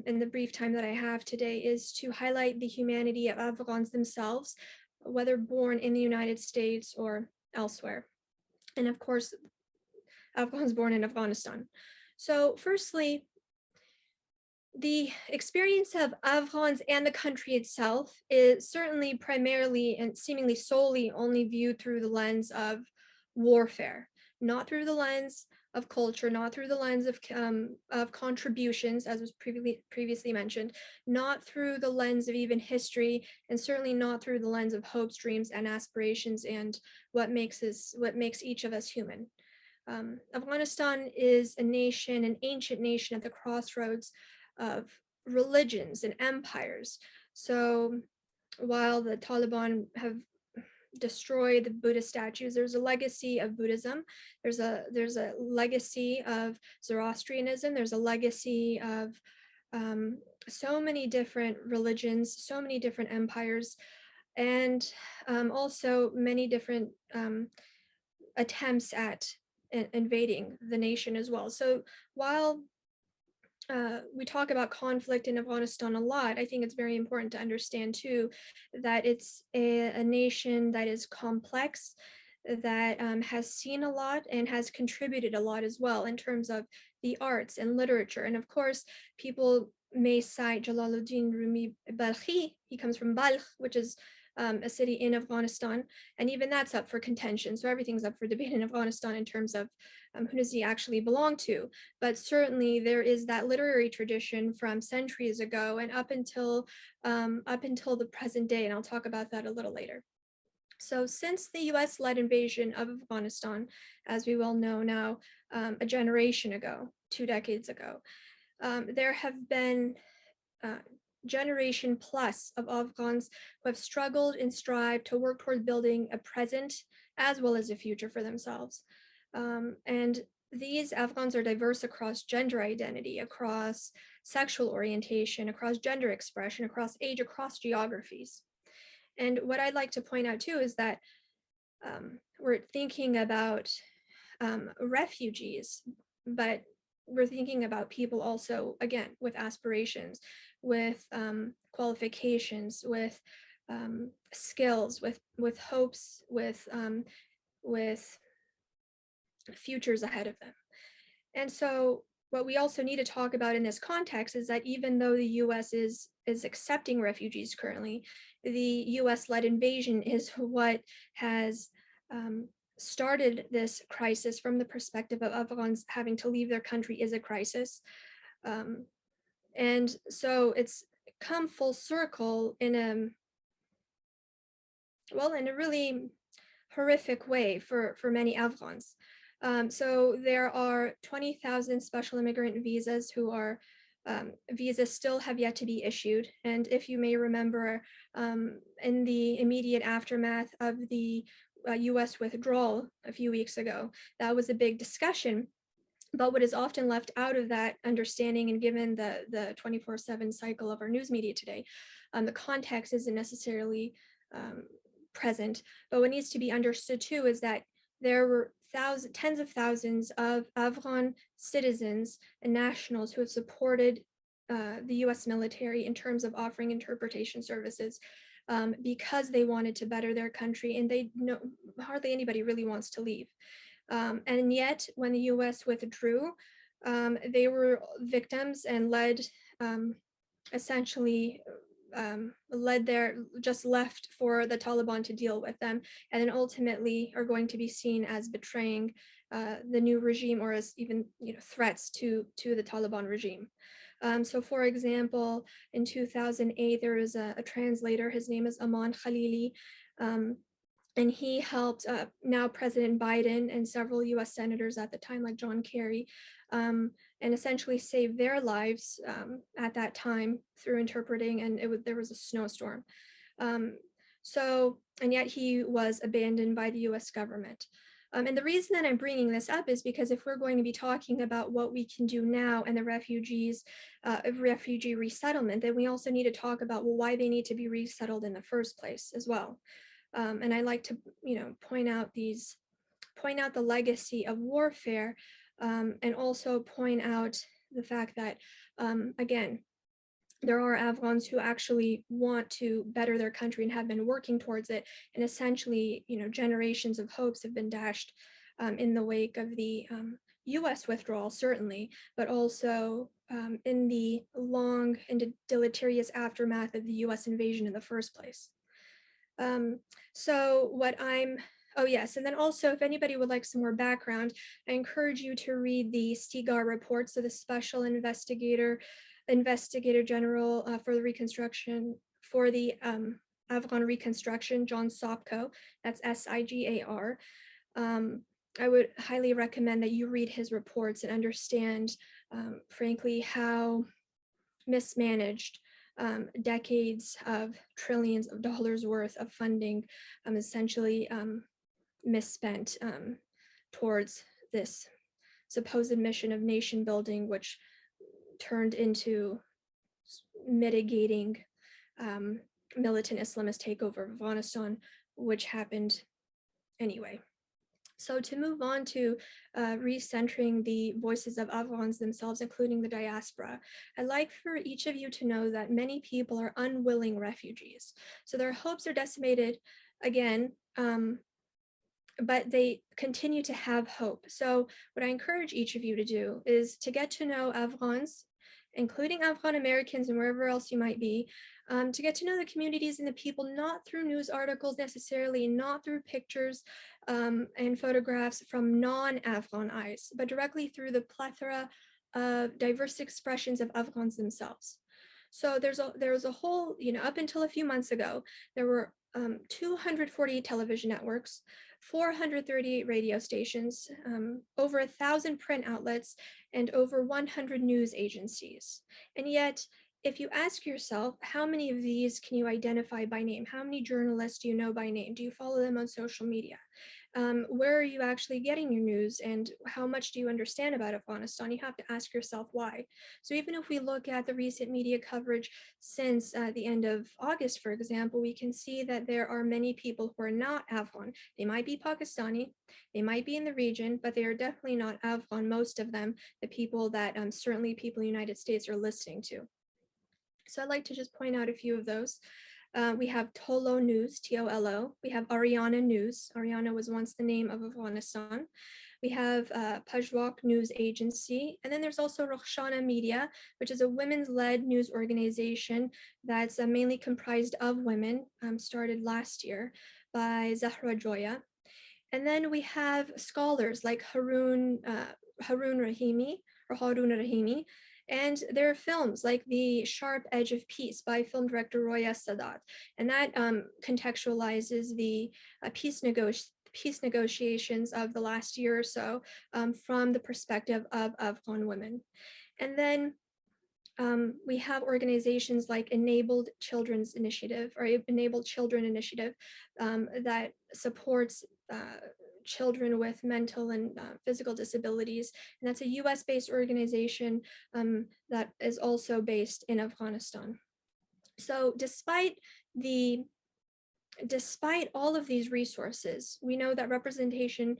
in the brief time that I have today is to highlight the humanity of Afghans themselves, whether born in the United States or elsewhere. And of course, Afghans born in Afghanistan. So firstly, the experience of Afghans and the country itself is certainly primarily and seemingly solely only viewed through the lens of warfare, not through the lens of culture, not through the lens of contributions, as was previously mentioned, not through the lens of even history, and certainly not through the lens of hopes, dreams, and aspirations, and what makes each of us human. Afghanistan is a nation, an ancient nation at the crossroads of religions and empires. So while the Taliban have destroyed the Buddha statues, there's a legacy of Buddhism, there's a legacy of Zoroastrianism, there's a legacy of so many different religions, so many different empires, and also many different attempts at invading the nation as well. So while we talk about conflict in Afghanistan a lot, I think it's very important to understand too that it's a nation that is complex, that has seen a lot and has contributed a lot as well in terms of the arts and literature. And of course, people may cite Jalaluddin Rumi Balkhi. He comes from Balkh, which is a city in Afghanistan, and even that's up for contention. So everything's up for debate in Afghanistan in terms of who does he actually belong to. But certainly there is that literary tradition from centuries ago and up until the present day, and I'll talk about that a little later. So since the US-led invasion of Afghanistan, as we well know now, a generation ago, 2 decades ago, there have been generation plus of Afghans who have struggled and strived to work toward building a present as well as a future for themselves. And these Afghans are diverse across gender identity, across sexual orientation, across gender expression, across age, across geographies. And what I'd like to point out too is that we're thinking about refugees, but we're thinking about people also, again, with aspirations, with qualifications, with skills, with hopes, with futures ahead of them. And so what we also need to talk about in this context is that even though the US is accepting refugees currently, the US-led invasion is what has started this crisis from the perspective of Afghans having to leave their country is a crisis. And so it's come full circle in a really horrific way for many Afghans. So there are 20,000 special immigrant visas who are visas still have yet to be issued. And if you may remember, in the immediate aftermath of the US withdrawal a few weeks ago, that was a big discussion. But what is often left out of that understanding, and given the 24/7 cycle of our news media today, the context isn't necessarily present. But what needs to be understood too is that there were tens of thousands of Afghan citizens and nationals who have supported the US military in terms of offering interpretation services because they wanted to better their country, and they know hardly anybody really wants to leave. And yet when the US withdrew, they were victims and led essentially just left for the Taliban to deal with them, and then ultimately are going to be seen as betraying the new regime, or as even threats to the Taliban regime. So for example, in 2008, there was a translator, his name is Aman Khalili, And he helped now President Biden and several US senators at the time, like John Kerry, and essentially save their lives at that time through interpreting, and there was a snowstorm. And yet he was abandoned by the US government. And the reason that I'm bringing this up is because if we're going to be talking about what we can do now and the refugee resettlement, then we also need to talk about, well, why they need to be resettled in the first place as well. And I like to, point out the legacy of warfare, and also point out the fact that, again, there are Afghans who actually want to better their country and have been working towards it. And essentially, generations of hopes have been dashed in the wake of the US withdrawal, certainly, but also in the long and deleterious aftermath of the US invasion in the first place. Oh yes, and then also if anybody would like some more background, I encourage you to read the Stigar Report, so the Special Investigator General for the Reconstruction, for the Afghan Reconstruction, John Sopko, that's SIGAR. I would highly recommend that you read his reports and understand, frankly, how mismanaged decades of trillions of dollars worth of funding essentially misspent towards this supposed mission of nation building, which turned into mitigating militant Islamist takeover of Afghanistan, which happened anyway. So to move on to recentering the voices of Afghans themselves, including the diaspora, I'd like for each of you to know that many people are unwilling refugees. So their hopes are decimated again, but they continue to have hope. So what I encourage each of you to do is to get to know Afghans, including Afghan Americans and wherever else you might be, to get to know the communities and the people, not through news articles necessarily, not through pictures and photographs from non-Afghan eyes, but directly through the plethora of diverse expressions of Afghans themselves. So there was a whole, up until a few months ago, there were 248 television networks, 438 radio stations, over 1,000 print outlets, and over 100 news agencies. And yet, if you ask yourself, how many of these can you identify by name? How many journalists do you know by name? Do you follow them on social media? Where are you actually getting your news, and how much do you understand about Afghanistan? You have to ask yourself why. So even if we look at the recent media coverage since the end of August, for example, we can see that there are many people who are not Afghan. They might be Pakistani, they might be in the region, but they are definitely not Afghan, most of them, the people that certainly people in the United States are listening to. So I'd like to just point out a few of those. We have Tolo News, Tolo. We have Ariana News. Ariana was once the name of Afghanistan. We have Pajwak News Agency. And then there's also Rokhshana Media, which is a women's-led news organization that's mainly comprised of women, started last year by Zahra Joya. And then we have scholars like Harun Rahimi, and there are films like The Sharp Edge of Peace by film director Roya Sadat, and that contextualizes the peace negotiations of the last year or so from the perspective of Afghan women. And then we have organizations like Enabled Children's Initiative or Enabled Children Initiative that supports children with mental and physical disabilities. And that's a US-based organization that is also based in Afghanistan. So despite all of these resources, we know that representation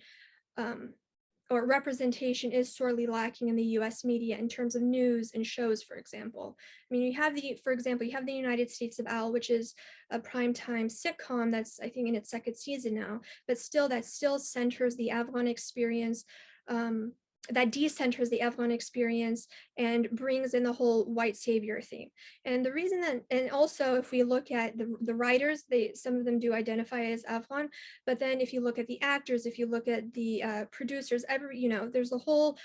is sorely lacking in the US media in terms of news and shows, for example. I mean, you have the United States of Al, which is a primetime sitcom that's, I think, in its second season now, but that still centers the Afghan experience, that decenters the Afghan experience and brings in the whole white savior theme. And the reason that, and also if we look at the writers, some of them do identify as Afghan, but then if you look at the actors, if you look at the producers, there's the whole,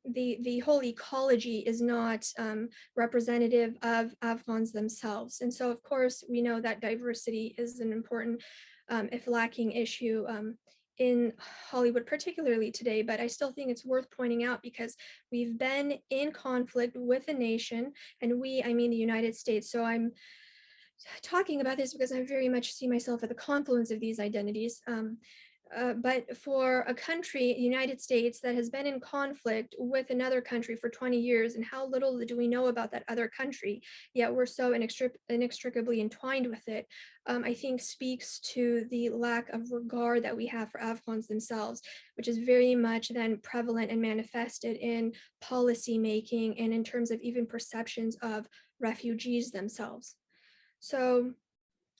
the whole ecology is not representative of Afghans themselves. And so of course, we know that diversity is an important if lacking issue in Hollywood, particularly today, but I still think it's worth pointing out because we've been in conflict with a nation, and I mean the United States. So I'm talking about this because I very much see myself at the confluence of these identities. But for a country, the United States, that has been in conflict with another country for 20 years, and how little do we know about that other country, yet we're so inextricably entwined with it, I think speaks to the lack of regard that we have for Afghans themselves, which is very much then prevalent and manifested in policy making and in terms of even perceptions of refugees themselves. So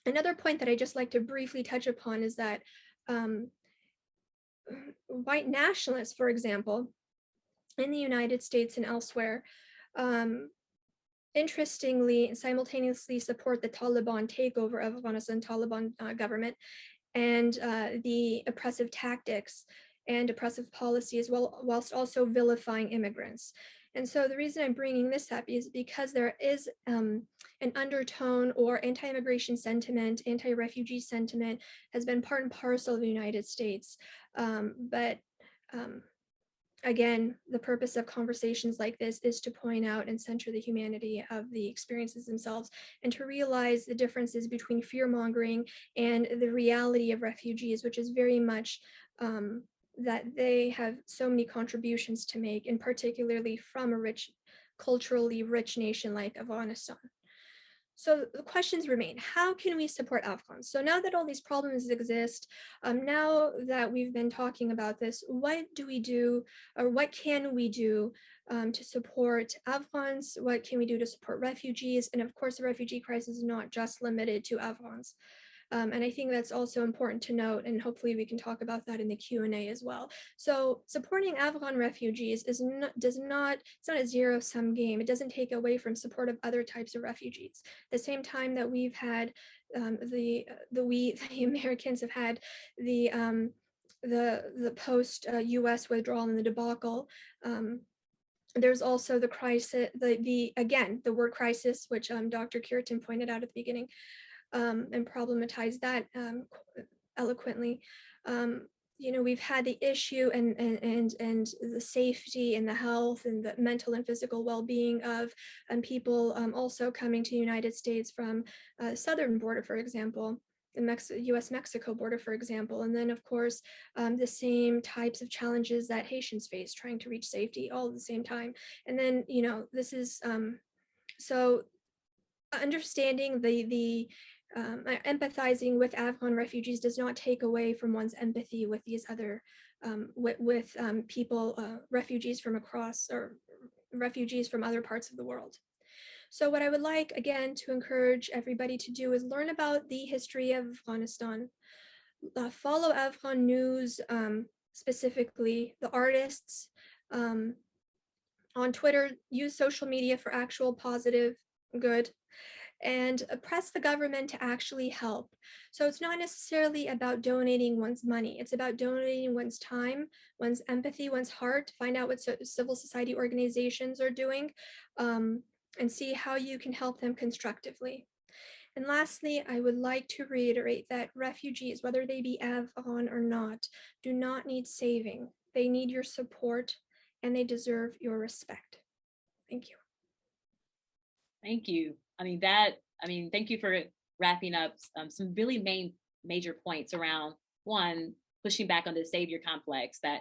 another point that I just like to briefly touch upon is that white nationalists, for example, in the United States and elsewhere, interestingly and simultaneously support the Taliban takeover of Afghanistan, Taliban government, and the oppressive tactics and oppressive policies, whilst also vilifying immigrants. And so the reason I'm bringing this up is because there is an undertone or anti-immigration sentiment, anti-refugee sentiment has been part and parcel of the United States. But again, the purpose of conversations like this is to point out and center the humanity of the experiences themselves, and to realize the differences between fear-mongering and the reality of refugees, which is very much that they have so many contributions to make, and particularly from a culturally rich nation like Afghanistan. So the questions remain: how can we support Afghans? So now that all these problems exist, now that we've been talking about this, what do we do, or what can we do to support Afghans? What can we do to support refugees? And of course, the refugee crisis is not just limited to Afghans. And I think that's also important to note, and hopefully we can talk about that in the Q&A as well. So supporting Afghan refugees is it's not a zero-sum game. It doesn't take away from support of other types of refugees. At the same time that we've had the Americans have had the post US withdrawal and the debacle, there's also the crisis, again, the word crisis, which Dr. Cureton pointed out at the beginning, and problematize that eloquently. You know, we've had the issue and the safety and the health and the mental and physical well-being of people also coming to the United States from southern border, for example, the US-Mexico border, for example. And then, of course, the same types of challenges that Haitians face trying to reach safety all at the same time. And then, you know, this is, so understanding empathizing with Afghan refugees does not take away from one's empathy with these other, people, refugees from across, or refugees from other parts of the world. So what I would like, again, to encourage everybody to do is learn about the history of Afghanistan, follow Afghan news, specifically the artists, on Twitter, use social media for actual positive good, and press the government to actually help. So it's not necessarily about donating one's money. It's about donating one's time, one's empathy, one's heart, find out what civil society organizations are doing, and see how you can help them constructively. And lastly, I would like to reiterate that refugees, whether they be Afghan or not, do not need saving. They need your support, and they deserve your respect. Thank you. Thank you. Thank you for wrapping up some really major points around, one, pushing back on the savior complex that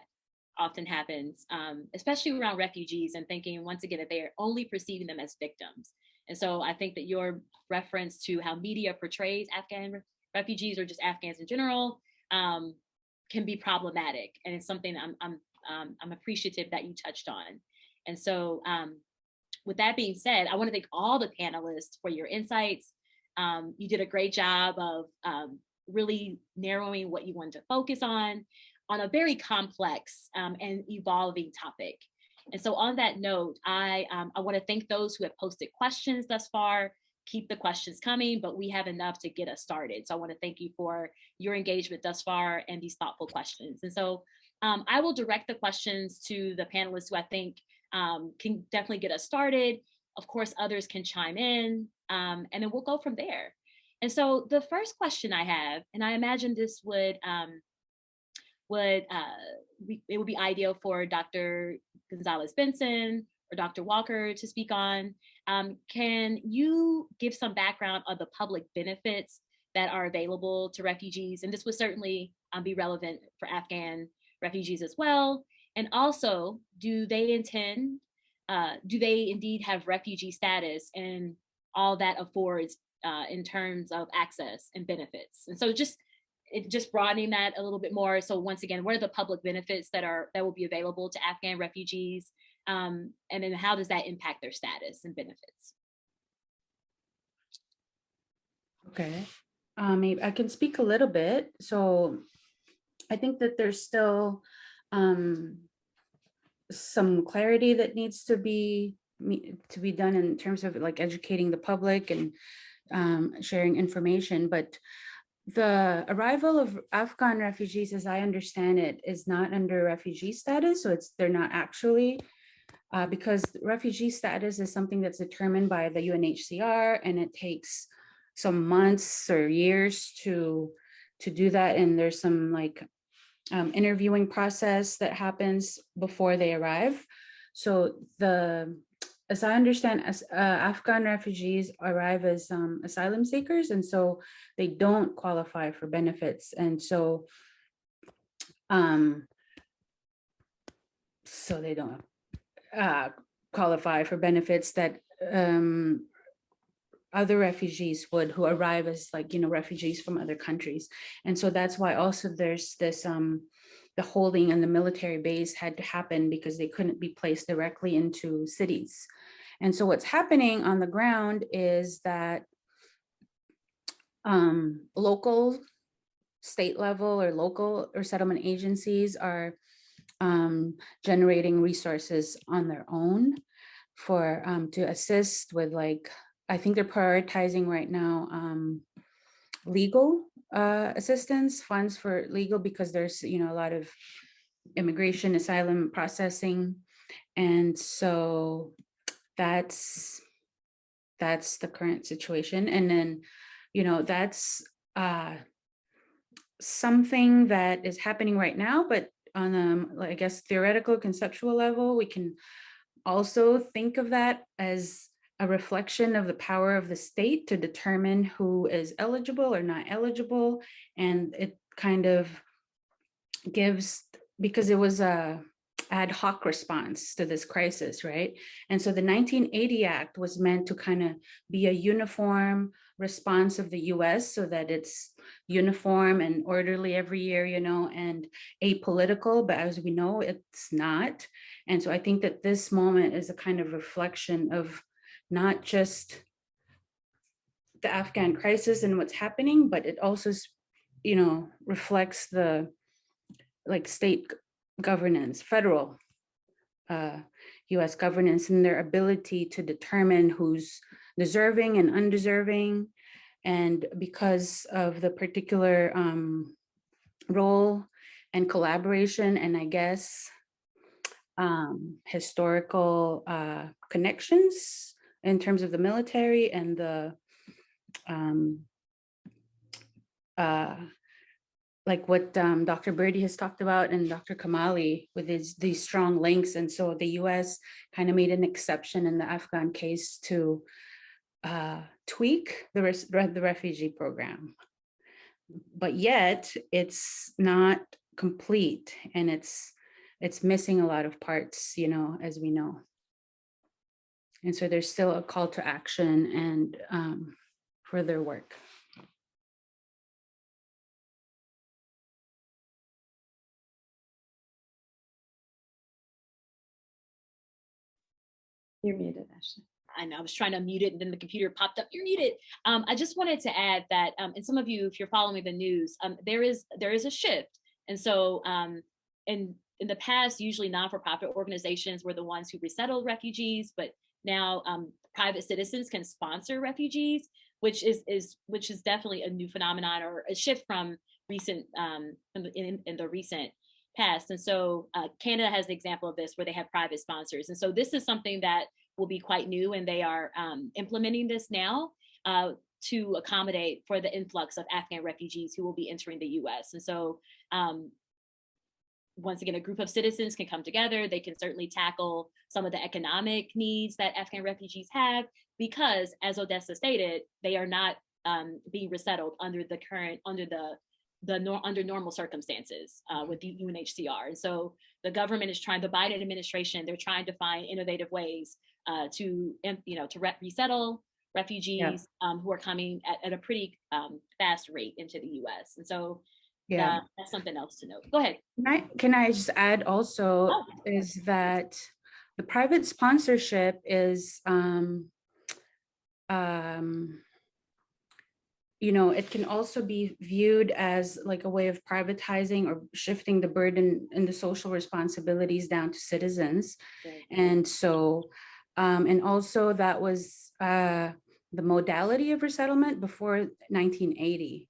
often happens, especially around refugees, and thinking once again that they are only perceiving them as victims. And so I think that your reference to how media portrays Afghan refugees, or just Afghans in general, can be problematic, and it's something I'm appreciative that you touched on. And so with that being said, I want to thank all the panelists for your insights. You did a great job of really narrowing what you wanted to focus on a very complex and evolving topic. And so on that note, I want to thank those who have posted questions thus far. Keep the questions coming, but we have enough to get us started. So I want to thank you for your engagement thus far and these thoughtful questions. And so I will direct the questions to the panelists who I think can definitely get us started. Of course, others can chime in, and then we'll go from there. And so the first question I have, and I imagine this would it would be ideal for Dr. Gonzalez Benson or Dr. Walker to speak on. Can you give some background on the public benefits that are available to refugees? And this would certainly be relevant for Afghan refugees as well. And also, do they indeed have refugee status and all that affords in terms of access and benefits? And so just broadening that a little bit more. So once again, what are the public benefits that will be available to Afghan refugees? And then how does that impact their status and benefits? Okay, maybe I can speak a little bit. So I think that there's still some clarity that needs to be done in terms of like educating the public and sharing information. But the arrival of Afghan refugees, as I understand it, is not under refugee status. So they're not actually, because refugee status is something that's determined by the UNHCR, and it takes some months or years to do that. And there's some like interviewing process that happens before they arrive. So as I understand, Afghan refugees arrive as asylum seekers, and so they don't qualify for benefits. And so they don't qualify for benefits that other refugees would, who arrive as refugees from other countries. And so that's why also there's this the holding and the military base had to happen, because they couldn't be placed directly into cities. And so what's happening on the ground is that local, state level or local or settlement agencies are generating resources on their own for to assist with, like, I think they're prioritizing right now legal assistance, funds for legal, because there's a lot of immigration, asylum processing. And so that's the current situation. And then that's something that is happening right now, but on I guess theoretical conceptual level, we can also think of that as a reflection of the power of the state to determine who is eligible or not eligible. And it kind of gives, because it was a ad hoc response to this crisis, right? And so the 1980 Act was meant to kind of be a uniform response of the US, so that it's uniform and orderly every year, and apolitical, but as we know, it's not. And so I think that this moment is a kind of reflection of not just the Afghan crisis and what's happening, but it also, reflects the state governance, federal US governance, and their ability to determine who's deserving and undeserving. And because of the particular role and collaboration, and I guess historical connections in terms of the military and the like what Dr. Burde has talked about, and Dr. Kamali with these strong links. And so the US kind of made an exception in the Afghan case to tweak the refugee program. But yet it's not complete, and it's missing a lot of parts, as we know. And so there's still a call to action and further work. You're muted, Ashley. I know, I was trying to mute it and then the computer popped up, you're muted. I just wanted to add that, and some of you, if you're following the news, there is a shift. And so in the past, usually non-for-profit organizations were the ones who resettled refugees, but now private citizens can sponsor refugees, which is definitely a new phenomenon, or a shift from recent in the recent past. And so Canada has the example of this, where they have private sponsors. And so this is something that will be quite new, and they are implementing this now to accommodate for the influx of Afghan refugees who will be entering the US. And so once again, a group of citizens can come together. They can certainly tackle some of the economic needs that Afghan refugees have, because as Odessa stated, they are not being resettled under the current, under normal circumstances with the UNHCR. And so the government is trying, the Biden administration, they're trying to find innovative ways to resettle refugees who are coming at a pretty fast rate into the US. And so that's something else to note. Go ahead. Can I just add also is that the private sponsorship is, it can also be viewed as like a way of privatizing or shifting the burden and the social responsibilities down to citizens. Right. And so, and also that was the modality of resettlement before 1980.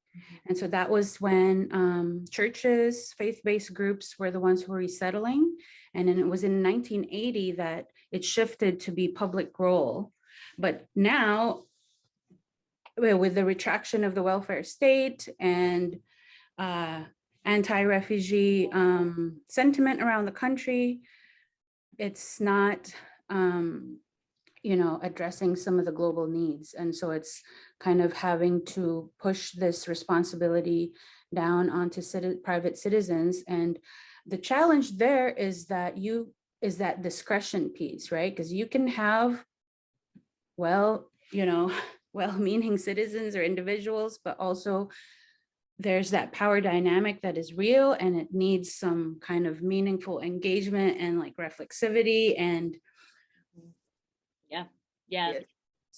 And so that was when churches, faith-based groups were the ones who were resettling. And then it was in 1980 that it shifted to be public role. But now, with the retraction of the welfare state and anti-refugee sentiment around the country, it's not addressing some of the global needs. And so it's kind of having to push this responsibility down onto private citizens. And the challenge there is that that discretion piece, right? Because you can have, well-meaning citizens or individuals, but also there's that power dynamic that is real, and it needs some kind of meaningful engagement and like reflexivity and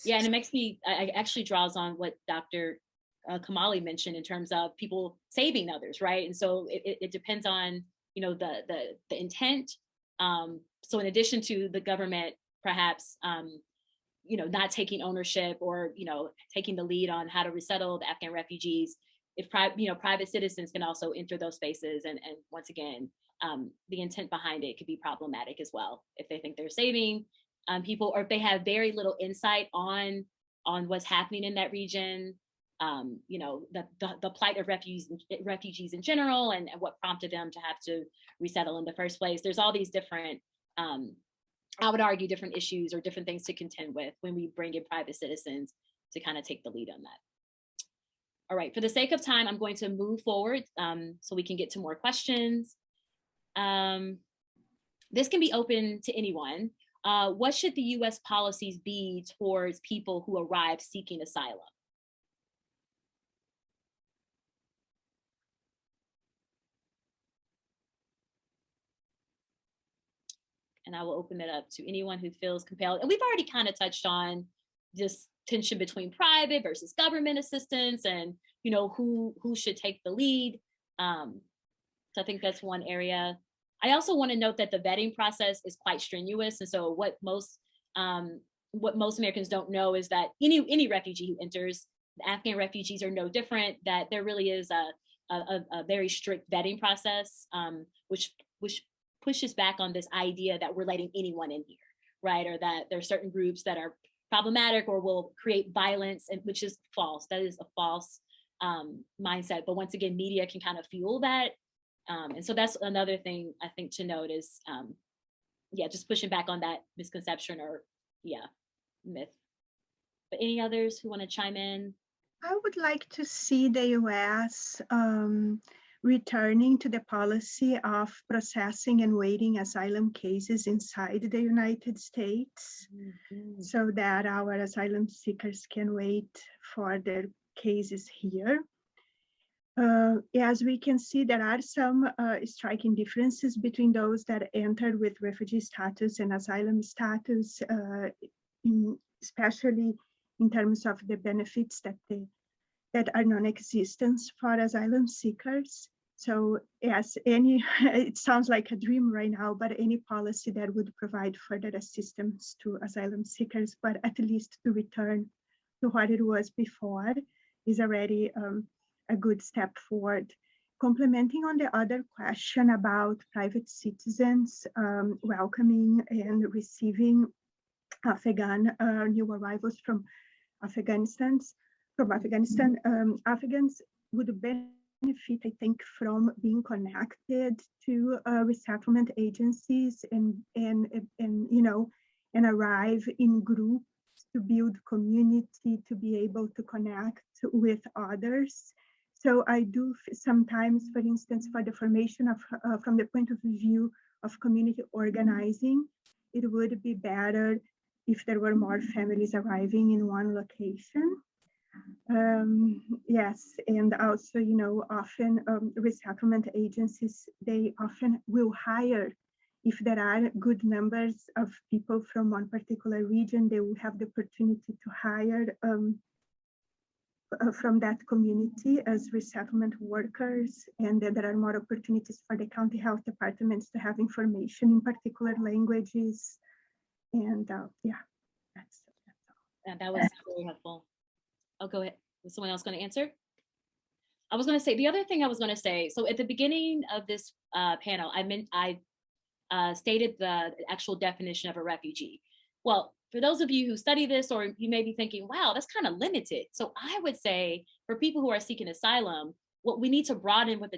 and it makes me, I actually draws on what Dr. Kamali mentioned in terms of people saving others, right? And so it depends on, the intent. So in addition to the government, perhaps, not taking ownership or, taking the lead on how to resettle the Afghan refugees, if private citizens can also enter those spaces, and once again, the intent behind it could be problematic as well. If they think they're saving people, or if they have very little insight on what's happening in that region, the plight of refugees in general, and what prompted them to have to resettle in the first place. There's all these different, I would argue, different issues or different things to contend with when we bring in private citizens to kind of take the lead on that. All right, for the sake of time, I'm going to move forward so we can get to more questions. This can be open to anyone. What should the US policies be towards people who arrive seeking asylum? And I will open it up to anyone who feels compelled. And we've already kind of touched on this tension between private versus government assistance, and who should take the lead. So I think that's one area. I also want to note that the vetting process is quite strenuous, and so what most Americans don't know is that any refugee who enters, the Afghan refugees are no different. That there really is a very strict vetting process, which pushes back on this idea that we're letting anyone in here, right? Or that there are certain groups that are problematic or will create violence, and which is false. That is a false mindset. But once again, media can kind of fuel that. And so that's another thing I think to note is, just pushing back on that misconception or myth. But any others who want to chime in? I would like to see the US returning to the policy of processing and weighting asylum cases inside the United States, so that our asylum seekers can wait for their cases here. As we can see, there are some striking differences between those that entered with refugee status and asylum status, especially in terms of the benefits that are non-existent for asylum seekers. So yes, it sounds like a dream right now, but any policy that would provide further assistance to asylum seekers, but at least to return to what it was before, is already a good step forward. Complementing on the other question about private citizens welcoming and receiving Afghan new arrivals from Afghanistan, from Afghanistan, Afghans would benefit, I think, from being connected to resettlement agencies and arrive in groups to build community, to be able to connect with others. So I do sometimes, for instance, for the formation of, from the point of view of community organizing, it would be better if there were more families arriving in one location. Yes, and also, often resettlement agencies, they often will hire, if there are good numbers of people from one particular region, they will have the opportunity to hire from that community as resettlement workers, and then there are more opportunities for the county health departments to have information in particular languages. And yeah, that's all. That was very helpful. I'll go ahead. Was someone else going to answer? I was going to say, the other thing I was going to say, so at the beginning of this panel, I stated the actual definition of a refugee. Well, for those of you who study this, or you may be thinking, wow, that's kind of limited. So I would say for people who are seeking asylum, what we need to broaden what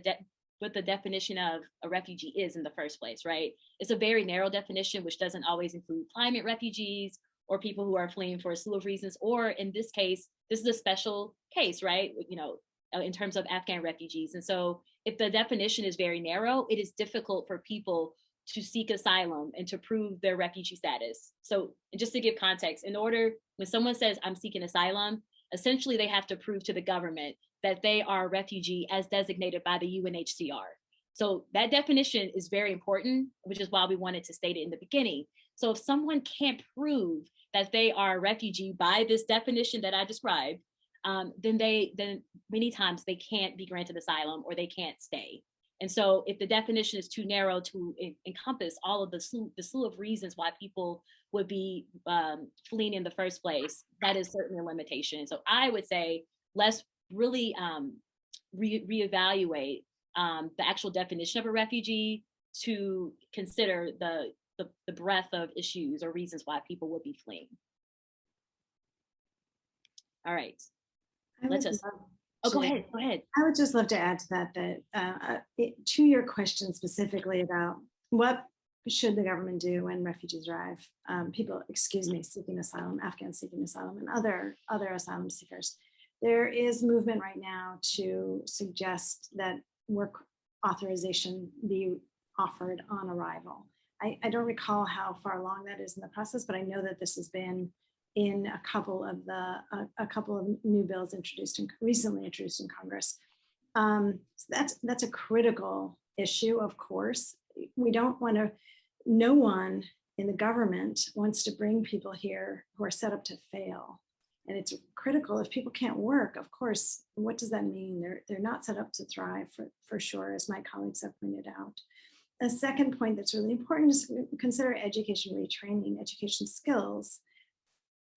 the definition of a refugee is in the first place, right? It's a very narrow definition, which doesn't always include climate refugees or people who are fleeing for a slew of reasons, or in this case, this is a special case, right? In terms of Afghan refugees. And so if the definition is very narrow, it is difficult for people to seek asylum and to prove their refugee status. So just to give context, when someone says I'm seeking asylum, essentially they have to prove to the government that they are a refugee as designated by the UNHCR. So that definition is very important, which is why we wanted to state it in the beginning. So if someone can't prove that they are a refugee by this definition that I described, then many times they can't be granted asylum or they can't stay. And so if the definition is too narrow to encompass all of the slew of reasons why people would be fleeing in the first place, that is certainly a limitation. So I would say let's really reevaluate the actual definition of a refugee to consider the breadth of issues or reasons why people would be fleeing. All right. Go ahead. I would just love to add to that, to your question specifically about what should the government do when refugees arrive, people, seeking asylum, Afghans seeking asylum, and other asylum seekers. There is movement right now to suggest that work authorization be offered on arrival. I don't recall how far along that is in the process, but I know that this has been in a couple of new bills recently introduced in Congress. So that's a critical issue, of course. No one in the government wants to bring people here who are set up to fail. And it's critical if people can't work, of course, what does that mean? They're not set up to thrive for sure, as my colleagues have pointed out. A second point that's really important is to consider education retraining, education skills.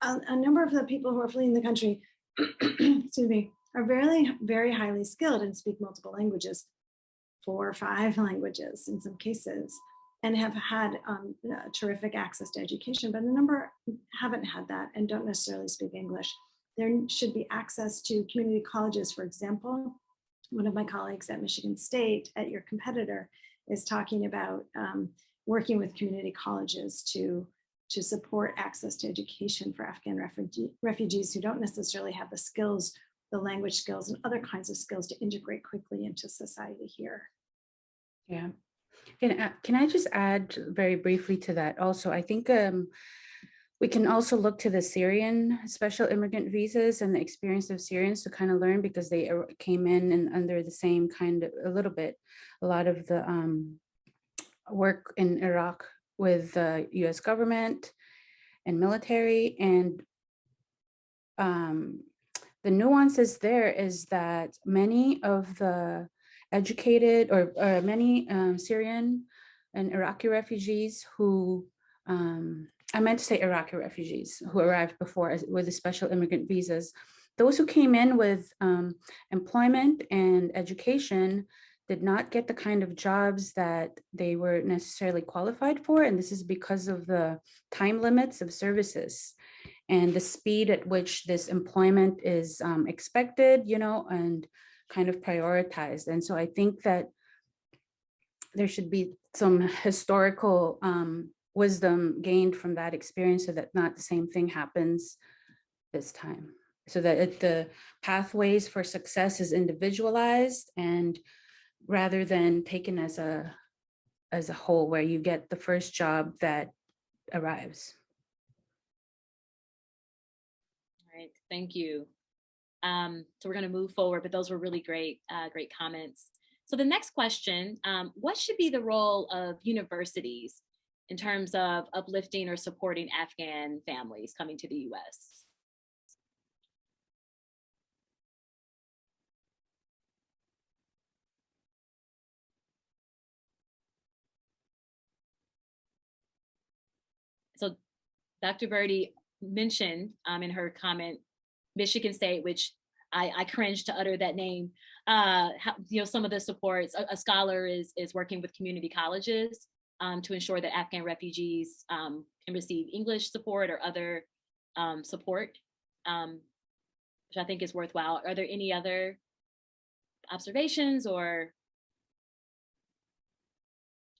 A number of the people who are fleeing the country, excuse me, are very, very highly skilled and speak multiple languages, 4 or 5 languages in some cases, and have had terrific access to education, but a number haven't had that and don't necessarily speak English. There should be access to community colleges, for example. One of my colleagues at Michigan State, at your competitor, is talking about working with community colleges to support access to education for Afghan refugees who don't necessarily have the skills, the language skills, and other kinds of skills to integrate quickly into society here. Yeah. Can I just add very briefly to that? Also, I think we can also look to the Syrian special immigrant visas and the experience of Syrians to kind of learn, because they came in and under the same kind of, a lot of the work in Iraq with the US government and military. And the nuances there is that many of the educated or many Syrian and Iraqi refugees who, I meant to say Iraqi refugees who arrived before with the special immigrant visas, those who came in with employment and education did not get the kind of jobs that they were necessarily qualified for. And this is because of the time limits of services. and the speed at which this employment is expected, and kind of prioritized. And so I think that there should be some historical wisdom gained from that experience so that not the same thing happens this time. So that the pathways for success is individualized and rather than taken as a whole, where you get the first job that arrives. All right, thank you. So we're going to move forward, but those were really great comments. So the next question, what should be the role of universities in terms of uplifting or supporting Afghan families coming to the US? So Dr. Burde mentioned in her comment, Michigan State, which I cringe to utter that name. Some of the supports, a scholar is working with community colleges to ensure that Afghan refugees can receive English support or other support, which I think is worthwhile. Are there any other observations or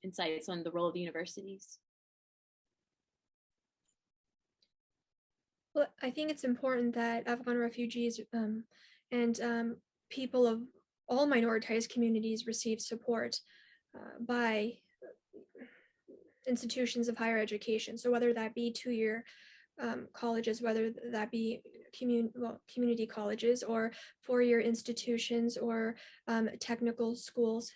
insights on the role of the universities? Well, I think it's important that Afghan refugees and people of all minoritized communities receive support by institutions of higher education. So whether that be two-year colleges, whether that be community colleges or four-year institutions or technical schools,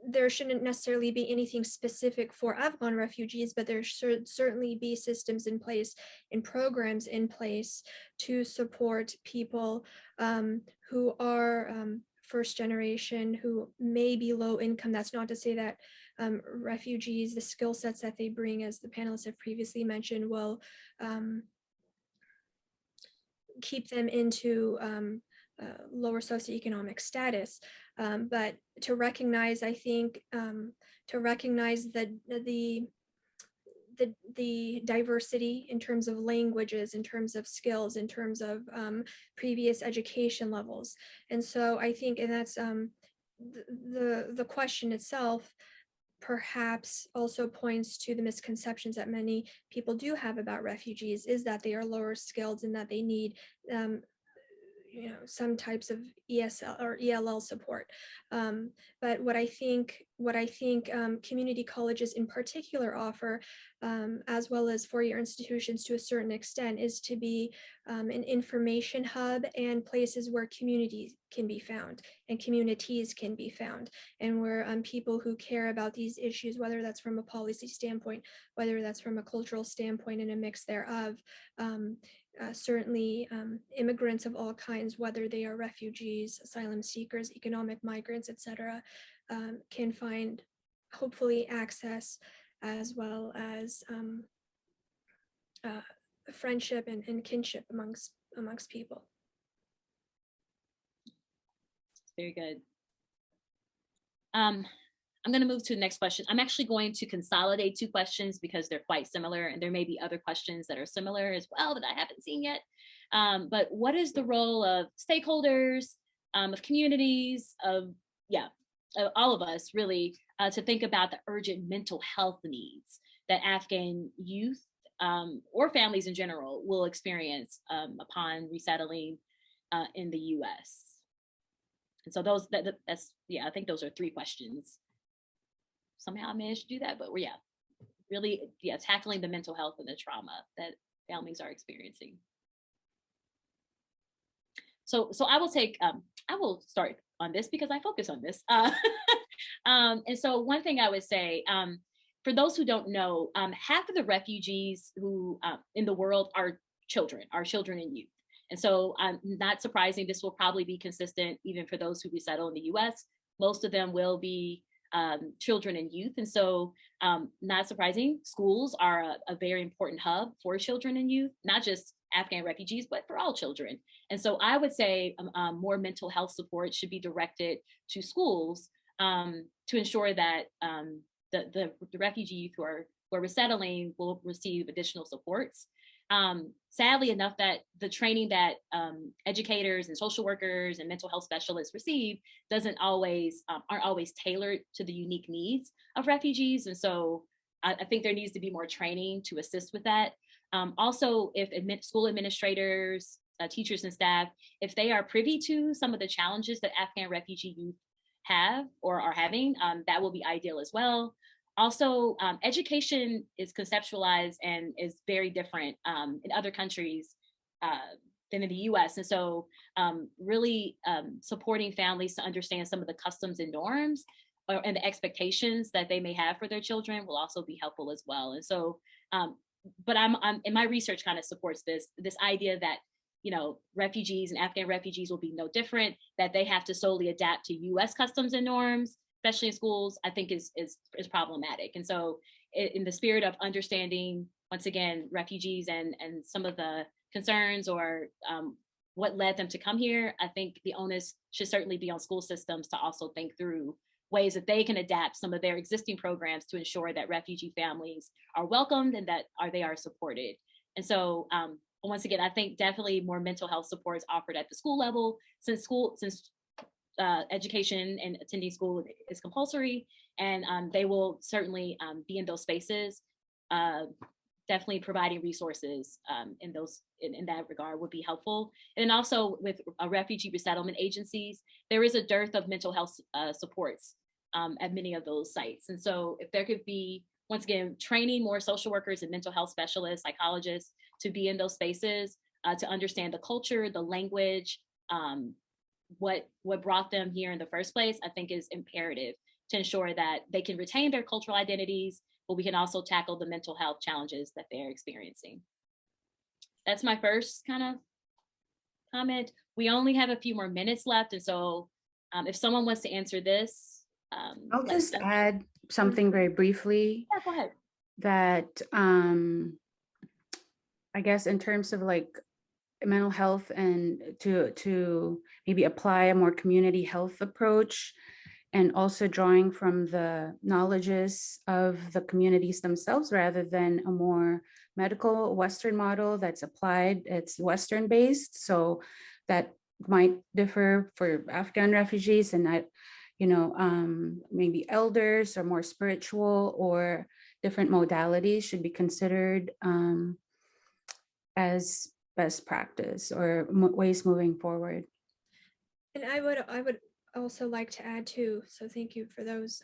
there shouldn't necessarily be anything specific for Afghan refugees, but there should certainly be systems in place and programs in place to support people who are first generation, who may be low income. That's not to say that refugees, the skill sets that they bring, as the panelists have previously mentioned, will keep them into lower socioeconomic status. But to recognize, I think, to recognize that the diversity in terms of languages, in terms of skills, in terms of previous education levels. And so I think, and that's the question itself perhaps also points to the misconceptions that many people do have about refugees, is that they are lower skilled and that they need some types of ESL or ELL support. But what I think community colleges in particular offer, as well as four-year institutions to a certain extent, is to be an information hub and places where communities can be found and communities can be found, and where people who care about these issues, whether that's from a policy standpoint, whether that's from a cultural standpoint, and a mix thereof, certainly immigrants of all kinds, whether they are refugees, asylum seekers, economic migrants, etc., can find hopefully access, as well as friendship and kinship amongst people. Very good. I'm going to move to the next question. I'm actually going to consolidate two questions because they're quite similar, and there may be other questions that are similar as well that I haven't seen yet. But what is the role of stakeholders, of communities, of all of us really, to think about the urgent mental health needs that Afghan youth or families in general will experience upon resettling in the US? And so that's I think those are three questions. Somehow I managed to do that, but really tackling the mental health and the trauma that families are experiencing. So I will start on this because I focus on this. And so one thing I would say, for those who don't know, half of the refugees who in the world are children and youth. And so not surprising, this will probably be consistent even for those who resettle in the US. Most of them will be children and youth. And so not surprising, schools are a very important hub for children and youth, not just Afghan refugees, but for all children. And so I would say more mental health support should be directed to schools to ensure that the refugee youth who are who are resettling will receive additional supports. Sadly enough, that the training that educators and social workers and mental health specialists receive aren't always tailored to the unique needs of refugees. And so I think there needs to be more training to assist with that. Also, if school administrators, teachers and staff, if they are privy to some of the challenges that Afghan refugee youth have or are having, that will be ideal as well. Also, education is conceptualized and is very different in other countries than in the US. And so really supporting families to understand some of the customs and norms and the expectations that they may have for their children will also be helpful as well. And so, but I'm in my research kind of supports this idea that, you know, refugees and Afghan refugees will be no different, that they have to solely adapt to US customs and norms, especially in schools, I think is problematic. And so in the spirit of understanding, once again, refugees and some of the concerns or what led them to come here, I think the onus should certainly be on school systems to also think through ways that they can adapt some of their existing programs to ensure that refugee families are welcomed and that they are supported. And so once again, I think definitely more mental health supports offered at the school level, since education and attending school is compulsory, and they will certainly be in those spaces. Definitely providing resources in that regard would be helpful. And also with refugee resettlement agencies, there is a dearth of mental health supports at many of those sites. And so if there could be, once again, training more social workers and mental health specialists, psychologists to be in those spaces, to understand the culture, the language, what brought them here in the first place, I think is imperative to ensure that they can retain their cultural identities, but we can also tackle the mental health challenges that they're experiencing. That's my first kind of comment. We only have a few more minutes left. And so if someone wants to answer this. I'll just add something very briefly. Yeah, go ahead. That I guess in terms of like mental health and to maybe apply a more community health approach, and also drawing from the knowledges of the communities themselves rather than a more medical Western model that's applied, it's Western based. So that might differ for Afghan refugees, and that, you know, maybe elders or more spiritual or different modalities should be considered as best practice or ways moving forward. And I would also like to add too, so thank you for those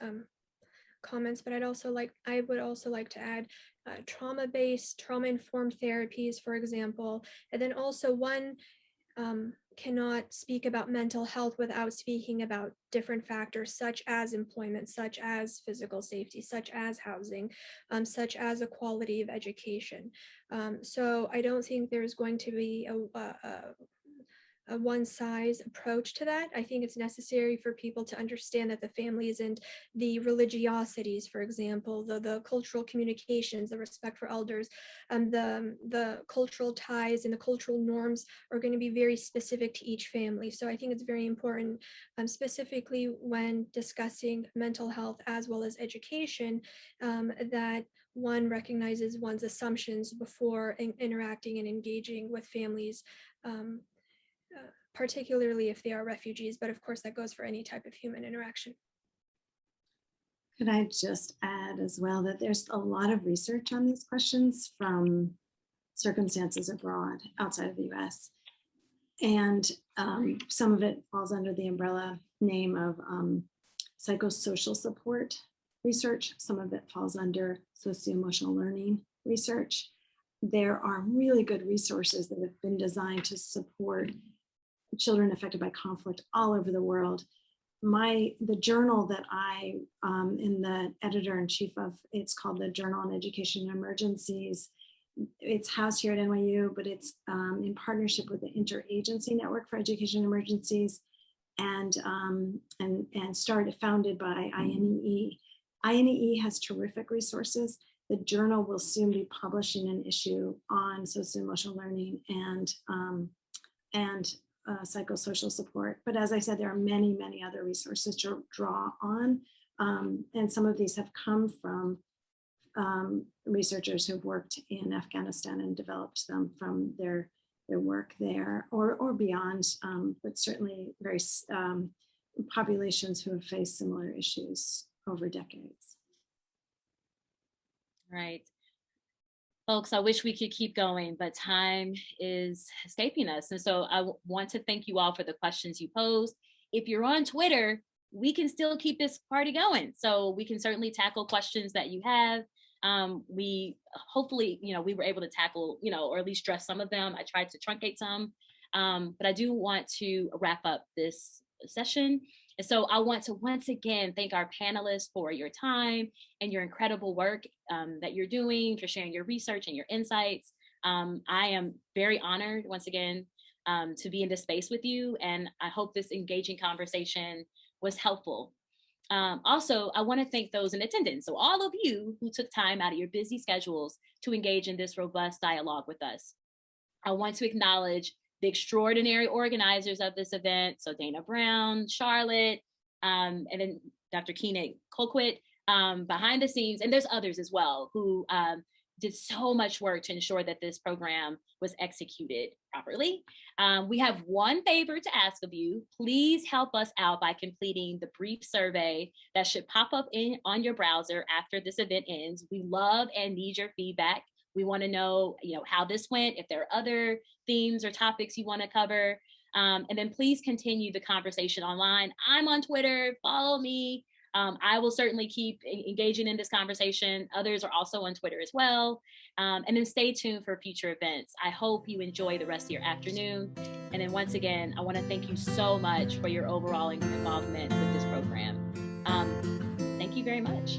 comments, but I would also like to add trauma-based, trauma-informed therapies, for example. And then also one cannot speak about mental health without speaking about different factors such as employment, such as physical safety, such as housing, such as a quality of education. So I don't think there's going to be a one-size approach to that. I think it's necessary for people to understand that the families and the religiosities, for example, the cultural communications, the respect for elders, the cultural ties and the cultural norms are going to be very specific to each family. So I think it's very important, specifically when discussing mental health as well as education, that one recognizes one's assumptions before interacting and engaging with families, particularly if they are refugees, but of course that goes for any type of human interaction. Could I just add as well that there's a lot of research on these questions from circumstances abroad outside of the US. And some of it falls under the umbrella name of psychosocial support research. Some of it falls under socio-emotional learning research. There are really good resources that have been designed to support children affected by conflict all over the world. The journal that I am the editor-in-chief of, it's called the Journal on Education and Emergencies. It's housed here at NYU, but it's in partnership with the Interagency Network for Education and Emergencies, and founded by INEE. INEE has terrific resources. The journal will soon be publishing an issue on socio-emotional learning and psychosocial support. But as I said, there are many, many other resources to draw on. And some of these have come from researchers who've worked in Afghanistan and developed them from their work there or beyond, but certainly very populations who have faced similar issues over decades. Right. Folks, I wish we could keep going, but time is escaping us. And so I want to thank you all for the questions you posed. If you're on Twitter, we can still keep this party going. So we can certainly tackle questions that you have. We hopefully, we were able to tackle, or at least address some of them. I tried to truncate some, but I do want to wrap up this session. And so I want to once again thank our panelists for your time and your incredible work that you're doing, for sharing your research and your insights. I am very honored once again to be in this space with you, and I hope this engaging conversation was helpful. Also, I want to thank those in attendance. So all of you who took time out of your busy schedules to engage in this robust dialogue with us. I want to acknowledge the extraordinary organizers of this event. So Dana Brown, Charlotte, and then Dr. Keenan Colquitt behind the scenes. And there's others as well who did so much work to ensure that this program was executed properly. We have one favor to ask of you. Please help us out by completing the brief survey that should pop up on your browser after this event ends. We love and need your feedback. We want to know, how this went, if there are other themes or topics you want to cover. And then please continue the conversation online. I'm on Twitter, follow me. I will certainly keep engaging in this conversation. Others are also on Twitter as well. And then stay tuned for future events. I hope you enjoy the rest of your afternoon. And then once again, I want to thank you so much for your overall involvement with this program. Thank you very much.